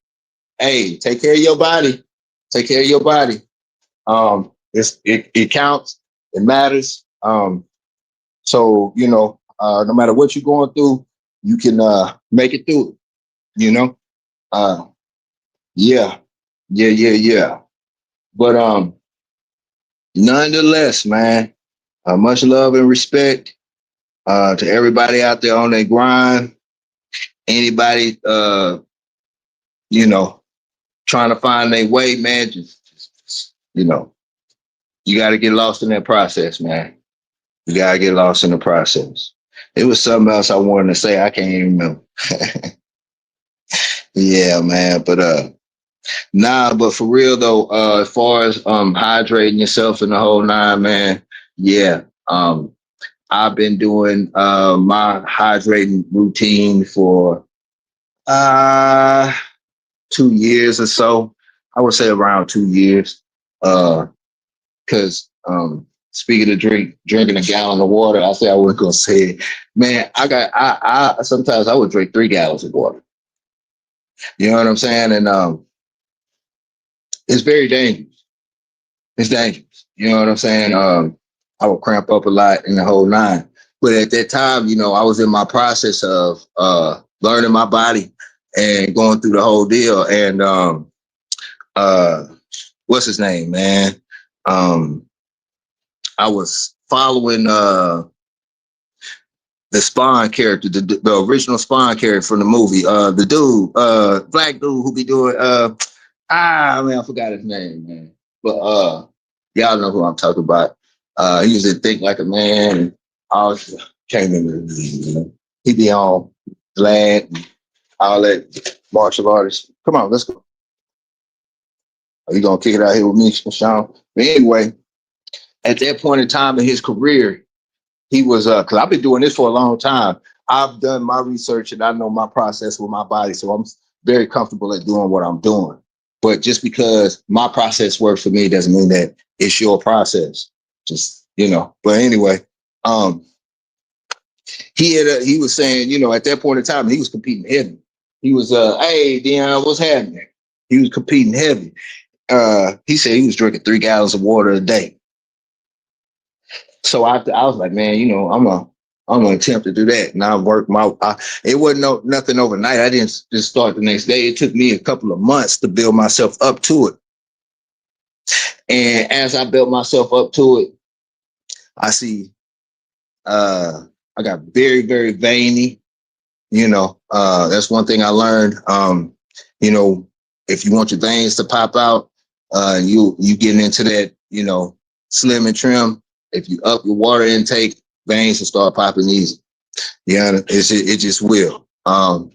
Hey, take care of your body. Take care of your body. It counts. It matters. So no matter what you're going through, you can make it through it. You know. Uh, yeah, yeah. But nonetheless, man, much love and respect to everybody out there on their grind. Anybody, trying to find their way, man, just you got to get lost in that process, man. You got to get lost in the process. It was something else I wanted to say. I can't even remember. Yeah, man. But for real though, as far as hydrating yourself and the whole nine, man, yeah. I've been doing my hydrating routine for uh 2 years or so. I would say around 2 years. Because speaking of drinking a gallon of water, I say I wasn't gonna say it. Man, I sometimes I would drink 3 gallons of water. You know what I'm saying? And it's very dangerous. It's dangerous. You know what I'm saying? I would cramp up a lot in the whole nine. But at that time, I was in my process of learning my body and going through the whole deal. And uh, what's his name, man? I was following the Spawn character, the original Spawn character from the movie. The dude, black dude who be doing man, I forgot his name, man. But y'all know who I'm talking about. He used to think like a man and all can't remember his name, he be on Glad and all that martial artists. Come on, let's go. Are you gonna kick it out here with me, Sean? But anyway, at that point in time in his career, he was because I've been doing this for a long time. I've done my research and I know my process with my body, so I'm very comfortable at doing what I'm doing. But just because my process works for me doesn't mean that it's your process. Just But anyway, um, he was saying, at that point in time, he was competing heavy. He was hey Dion, what's happening? He was competing heavy. He said he was drinking 3 gallons of water a day. So I was like, man, I'm gonna attempt to do that. And I worked it wasn't nothing overnight. I didn't just start the next day. It took me a couple of months to build myself up to it. And as I built myself up to it, I see I got very, very veiny. That's one thing I learned. If you want your veins to pop out, you getting into that, slim and trim. If you up your water intake, veins will start popping easy. Yeah, it just will. I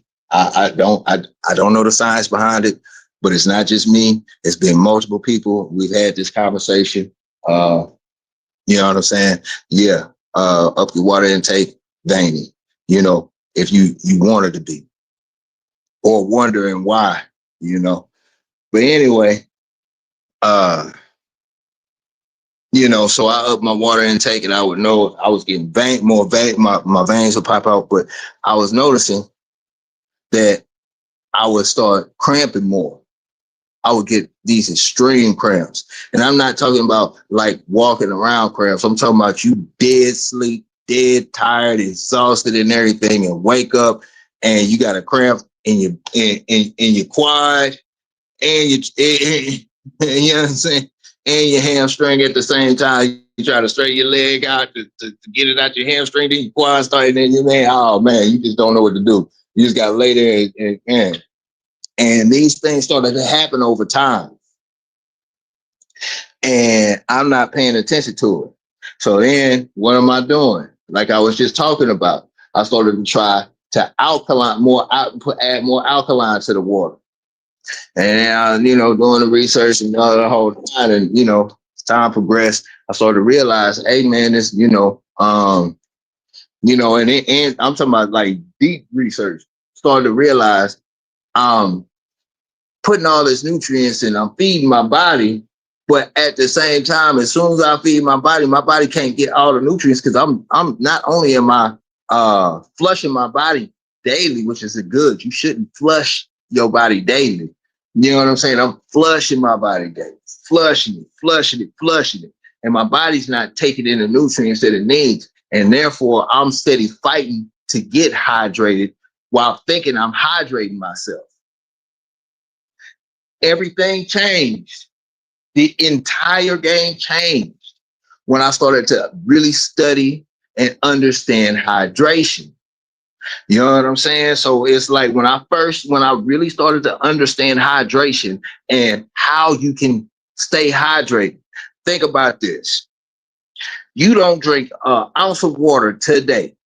don't know the science behind it, but it's not just me. It's been multiple people. We've had this conversation. You know what I'm saying? Yeah. Up your water intake, veiny. If you wanted to be, or wondering why. But anyway, so I upped my water intake and I would know I was getting more vein, my veins would pop out, but I was noticing that I would start cramping more. I would get these extreme cramps. And I'm not talking about like walking around cramps. I'm talking about you dead sleep, dead tired, exhausted and everything, and wake up and you got a cramp in your quad and you know what I'm saying? And your hamstring at the same time. You try to straighten your leg out to get it out your hamstring, then your quad started, and then you you just don't know what to do. You just got to lay there and these things started to happen over time. and I'm not paying attention to it. So then what am I doing? Like I was just talking about, I started to try to add more alkaline to the water. And doing the research and the whole time, and as time progressed, I started to realize, hey man, this, and I'm talking about like deep research. Started to realize, um, putting all this nutrients and I'm feeding my body, but at the same time, as soon as I feed my body can't get all the nutrients because I'm not only am I flushing my body daily, which is a good. You shouldn't flush your body daily. You know what I'm saying? I'm flushing my body daily, flushing it, and my body's not taking in the nutrients that it needs, and therefore I'm steady fighting to get hydrated while thinking I'm hydrating myself. Everything changed. The entire game changed when I started to really study and understand hydration. You know what I'm saying? So it's like when I really started to understand hydration and how you can stay hydrated. Think about this. You don't drink an ounce of water today,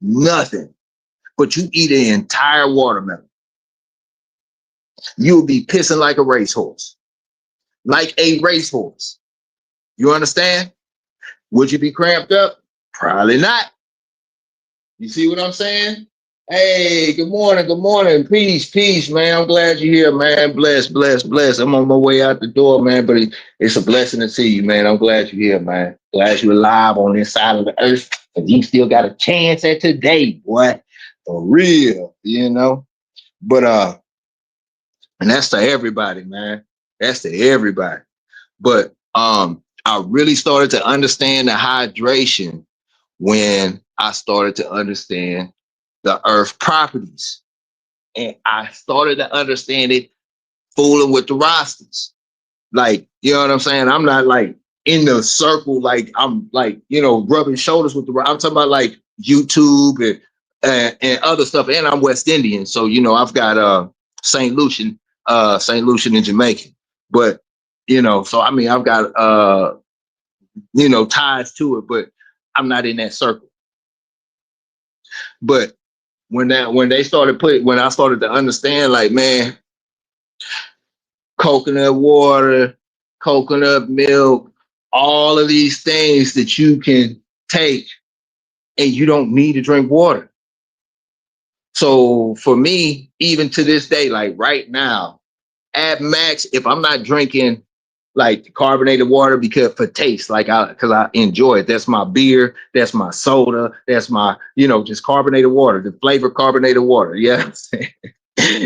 nothing, but you eat an entire watermelon. You'll be pissing like a racehorse. Like a racehorse. You understand? Would you be cramped up? Probably not. You see what I'm saying? Hey, good morning, good morning. Peace, man. I'm glad you're here, man. Bless. I'm on my way out the door, man, but it's a blessing to see you, man. I'm glad you're here, man. Glad you're alive on this side of the earth, and you still got a chance at today, boy. For real, But and that's to everybody, man. That's to everybody. But I really started to understand the hydration when I started to understand the earth properties. And I started to understand it fooling with the rosters. Like, you know what I'm saying? I'm not like in the circle, like I'm like, rubbing shoulders with I'm talking about like YouTube and other stuff. And I'm West Indian. So, I've got St. Lucian in Jamaican. But, so I mean I've got ties to it, but I'm not in that circle. But when I started to understand, like, man, coconut water, coconut milk, all of these things that you can take and you don't need to drink water. So for me, even to this day, like right now, at max, if I'm not drinking like carbonated water because for taste, because I enjoy it. That's my beer, that's my soda, that's my, just carbonated water, the flavor carbonated water. Yeah.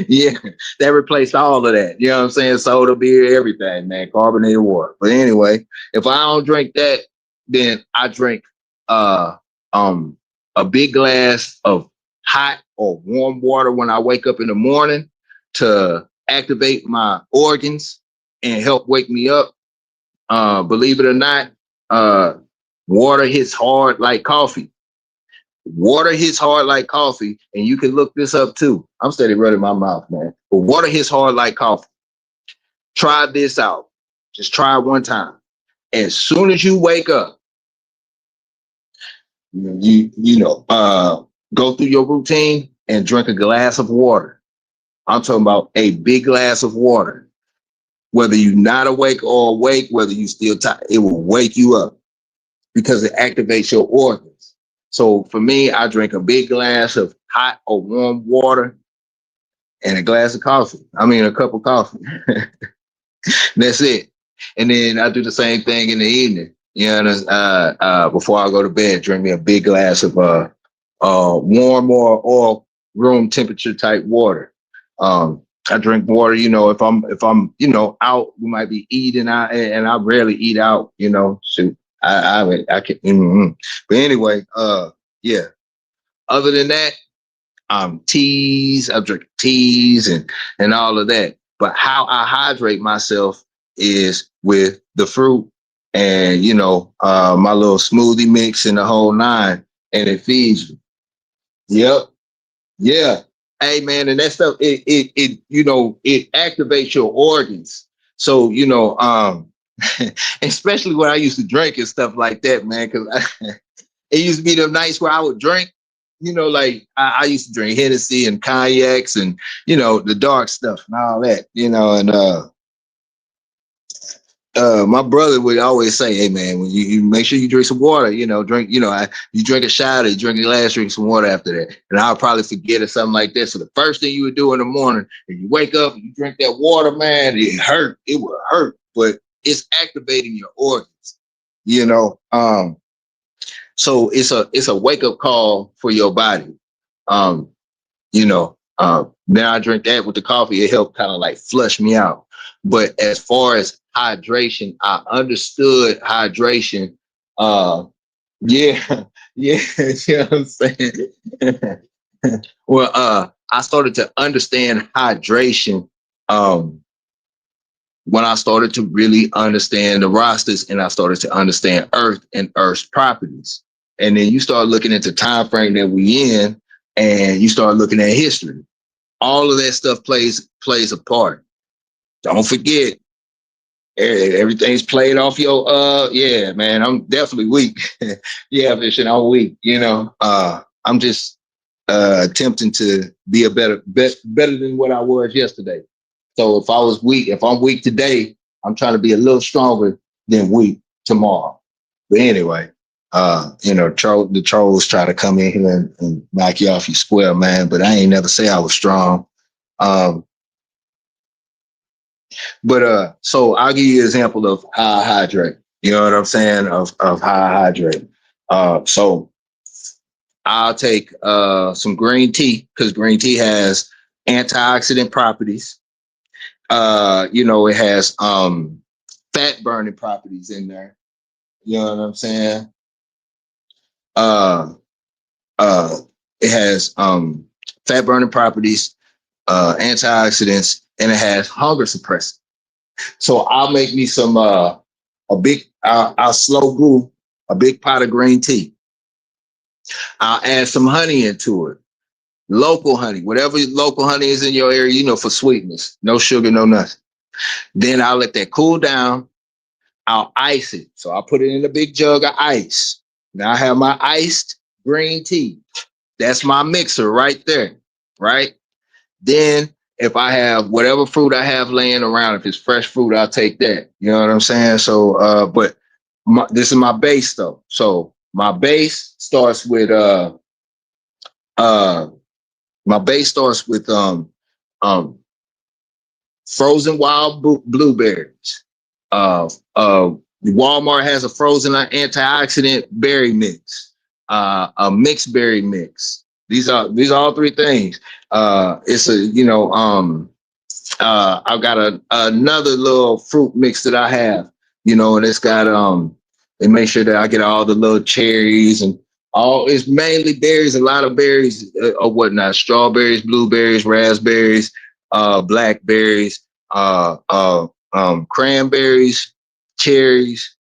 Yeah, that replaced all of that. You know what I'm saying? Soda, beer, everything, man. Carbonated water. But anyway, if I don't drink that, then I drink a big glass of hot or warm water when I wake up in the morning to activate my organs and help wake me up. Believe it or not, water hits hard like coffee. Water hits hard like coffee, and you can look this up too. I'm steady running my mouth, man. But water hits hard like coffee. Try this out. Just try it one time. As soon as you wake up, go through your routine and drink a glass of water. I'm talking about a big glass of water. Whether you're not awake or awake, whether you still tired, it will wake you up because it activates your organs. So for me, I drink a big glass of hot or warm water and a glass of coffee. I mean, a cup of coffee. That's it. And then I do the same thing in the evening. Before I go to bed, drink me a big glass of warm or room temperature type water. I drink water, if I'm out, we might be eating out, and I rarely eat out, shoot. I can, But anyway, yeah. Other than that, teas. I drink teas and all of that. But how I hydrate myself is with the fruit and my little smoothie mix and the whole nine, and it feeds you. Yep. Yeah. Hey man, and that stuff it activates your organs. So especially when I used to drink and stuff like that, man. Because it used to be the nights where I would drink. Like I used to drink Hennessy and cognacs and the dark stuff and all that. And my brother would always say, "Hey man, when you make sure you drink some water, drink, you drink a shot or you drink a glass, drink some water after that." And I'll probably forget or something like that. So the first thing you would do in the morning, if you wake up and you drink that water, man, it would hurt, but it's activating your organs, you know. So it's a wake up call for your body. Then I drink that with the coffee. It helped kind of like flush me out. But as far as hydration, I understood hydration. Yeah, yeah, you know what I'm saying? Well, I started to understand hydration when I started to really understand the rosters and I started to understand Earth and Earth's properties. And then you start looking at the time frame that we in, and you start looking at history. All of that stuff plays a part. Don't forget, everything's played off your yeah, man. I'm definitely weak. Yeah, Vision, I'm weak. I'm just attempting to be better than what I was yesterday. So if I'm weak today, I'm trying to be a little stronger than weak tomorrow. But anyway, the trolls try to come in here and knock you off your square, man. But I ain't never say I was strong. Um, but so I'll give you an example of how I hydrate. You know what I'm saying? Of how I hydrate. So I'll take some green tea because green tea has antioxidant properties. It has fat burning properties in there. You know what I'm saying? Uh, uh, it has fat burning properties, antioxidants, and it has hunger suppressant. So I'll make me some I'll slow brew a big pot of green tea. I'll add some honey into it. Local honey, whatever local honey is in your area, for sweetness. No sugar, no nothing. Then I'll let that cool down. I'll ice it. So I'll put it in a big jug of ice. Now I have my iced green tea. That's my mixer right there, right? Then if I have whatever fruit I have laying around, if it's fresh fruit, I'll take that. You know what I'm saying? So, but this is my base though. So my base starts with uh, my base starts with um, frozen wild blueberries. Uh, uh, Walmart has a frozen antioxidant berry mix, a mixed berry mix. These are all three things. It's I've got another little fruit mix that I have, and it's got they make sure that I get all the little cherries and all. It's mainly berries, a lot of berries or whatnot, strawberries, blueberries, raspberries, blackberries, cranberries, cherries,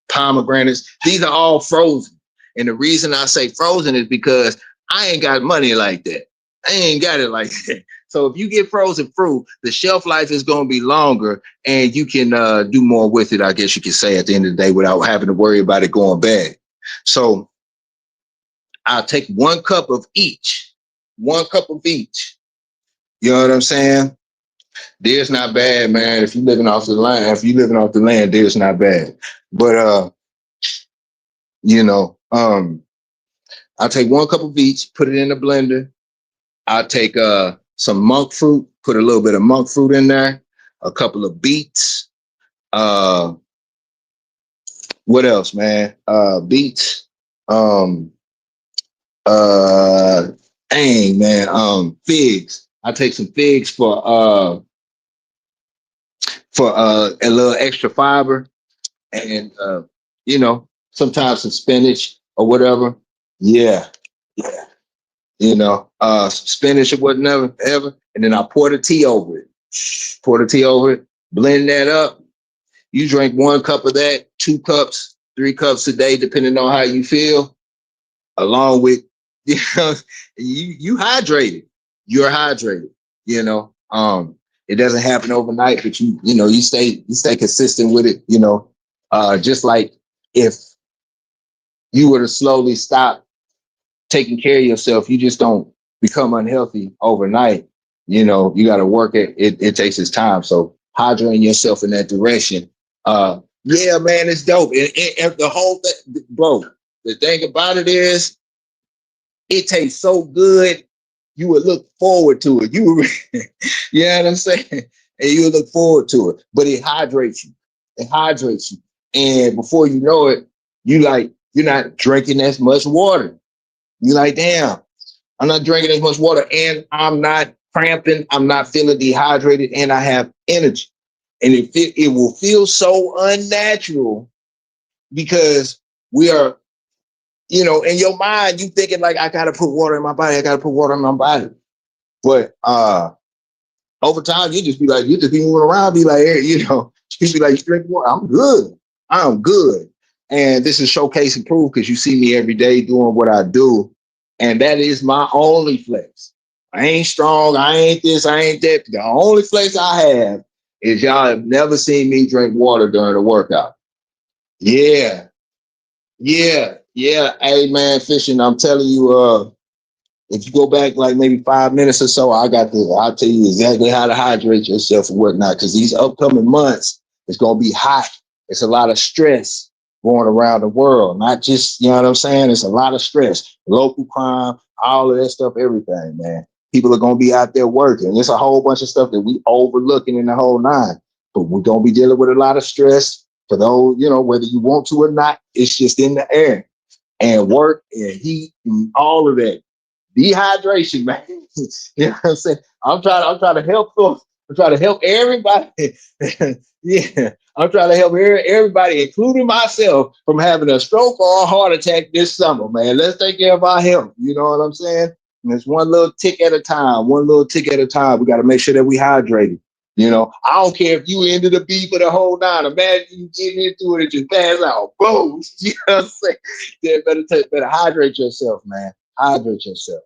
pomegranates. These are all frozen. And the reason I say frozen is because I ain't got money like that. I ain't got it like that. So if you get frozen fruit, the shelf life is going to be longer and you can do more with it, I guess you could say, at the end of the day without having to worry about it going bad. So I'll take 1 cup of each. 1 cup of each. You know what I'm saying? Deer's not bad, man. If you're living off the land, deer's not bad. But I'll take 1 cup of each, put it in the blender. I'll take some monk fruit, put a little bit of monk fruit in there, a couple of beets. What else, man? Beets. Uh, Dang, man. Figs. I take some figs for a little extra fiber, and sometimes some spinach or whatever. Yeah, yeah. Some spinach or whatever, ever, and then I pour the tea over it. Pour the tea over it, blend that up. You drink 1 cup of that, 2 cups, 3 cups a day, depending on how you feel. Along with, you hydrated. You're hydrated. It doesn't happen overnight, but you stay consistent with it. Just like if you were to slowly stop taking care of yourself, you just don't become unhealthy overnight. You got to work it. It takes its time. So hydrating yourself in that direction. Yeah, man, it's dope. And the whole thing, bro, the thing about it is it tastes so good. You would look forward to it. You know what I'm saying? And you would look forward to it, but it hydrates you. It hydrates you. And before you know it, you're not drinking as much water. You're like, damn, I'm not drinking as much water and I'm not cramping. I'm not feeling dehydrated and I have energy. And it will feel so unnatural because we are, in your mind, you thinking like, I got to put water in my body. I got to put water in my body. But over time, you just be moving around, be like, hey, you be like, you drink water. I'm good. And this is showcase and prove because you see me every day doing what I do. And that is my only flex. I ain't strong. I ain't this. I ain't that. The only flex I have is y'all have never seen me drink water during a workout. Yeah. Hey, man, Fishing, I'm telling you, if you go back like maybe 5 minutes or so, I'll tell you exactly how to hydrate yourself and whatnot. Because these upcoming months, it's going to be hot. It's a lot of stress going around the world. Not just, you know what I'm saying? It's a lot of stress. Local crime, all of that stuff, everything, man. People are going to be out there working. There's a whole bunch of stuff that we overlooking in the whole nine. But we're going to be dealing with a lot of stress for those, whether you want to or not, it's just in the air. And work and heat and all of that. Dehydration, man. You know what I'm saying? I'm trying to help them. I'm trying to help everybody. Yeah. I'm trying to help everybody, including myself, from having a stroke or a heart attack this summer, man. Let's take care of our health. You know what I'm saying? And it's one little tick at a time. We got to make sure that we hydrated. I don't care if you into the beat for the whole nine. Imagine you getting into it and just pass out. Boom. You know what I'm saying? Yeah, better hydrate yourself, man. Hydrate yourself.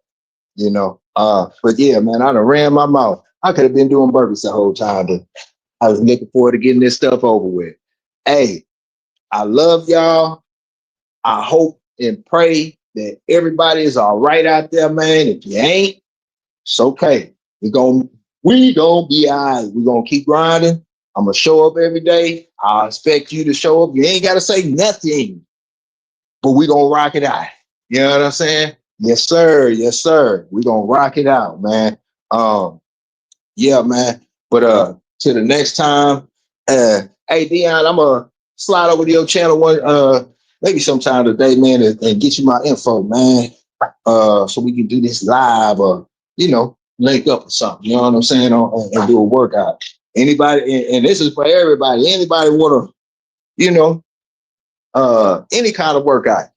But yeah, man, I done ran my mouth. I could have been doing burpees the whole time, but I was looking forward to getting this stuff over with. Hey, I love y'all. I hope and pray that everybody is all right out there, man. If you ain't, it's okay. We gonna be all right. We're gonna keep grinding. I'm gonna show up every day. I expect you to show up. You ain't gotta say nothing, but we gonna rock it out. You know what I'm saying? Yes, sir. Yes, sir. We're gonna rock it out, man. Yeah, man. But till the next time, hey Dion, I'm gonna slide over to your channel maybe sometime today, man, and get you my info, man. So we can do this live or link up or something. You know what I'm saying? And do a workout. Anybody, and this is for everybody. Anybody wanna, any kind of workout.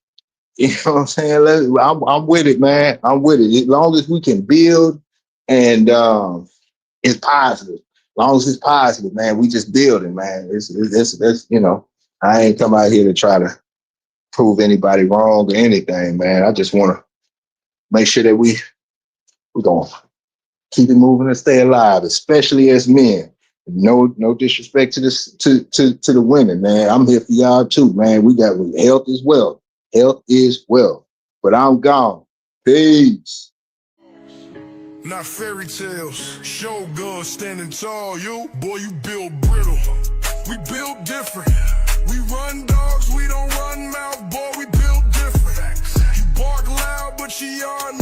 You know what I'm saying? I'm with it, man. I'm with it. As long as we can build and it's positive. As long as it's positive, man, we just building, man. It's I ain't come out here to try to prove anybody wrong or anything, man. I just want to make sure that we're going to keep it moving and stay alive, especially as men. No disrespect to the women, man. I'm here for y'all too, man. We got health as well. Health is wealth. But I'm gone. Peace. Not fairy tales, Shogun standing tall. You, boy, you build brittle. We build different. We run dogs, we don't run mouth, boy, we build different. You bark loud, but you are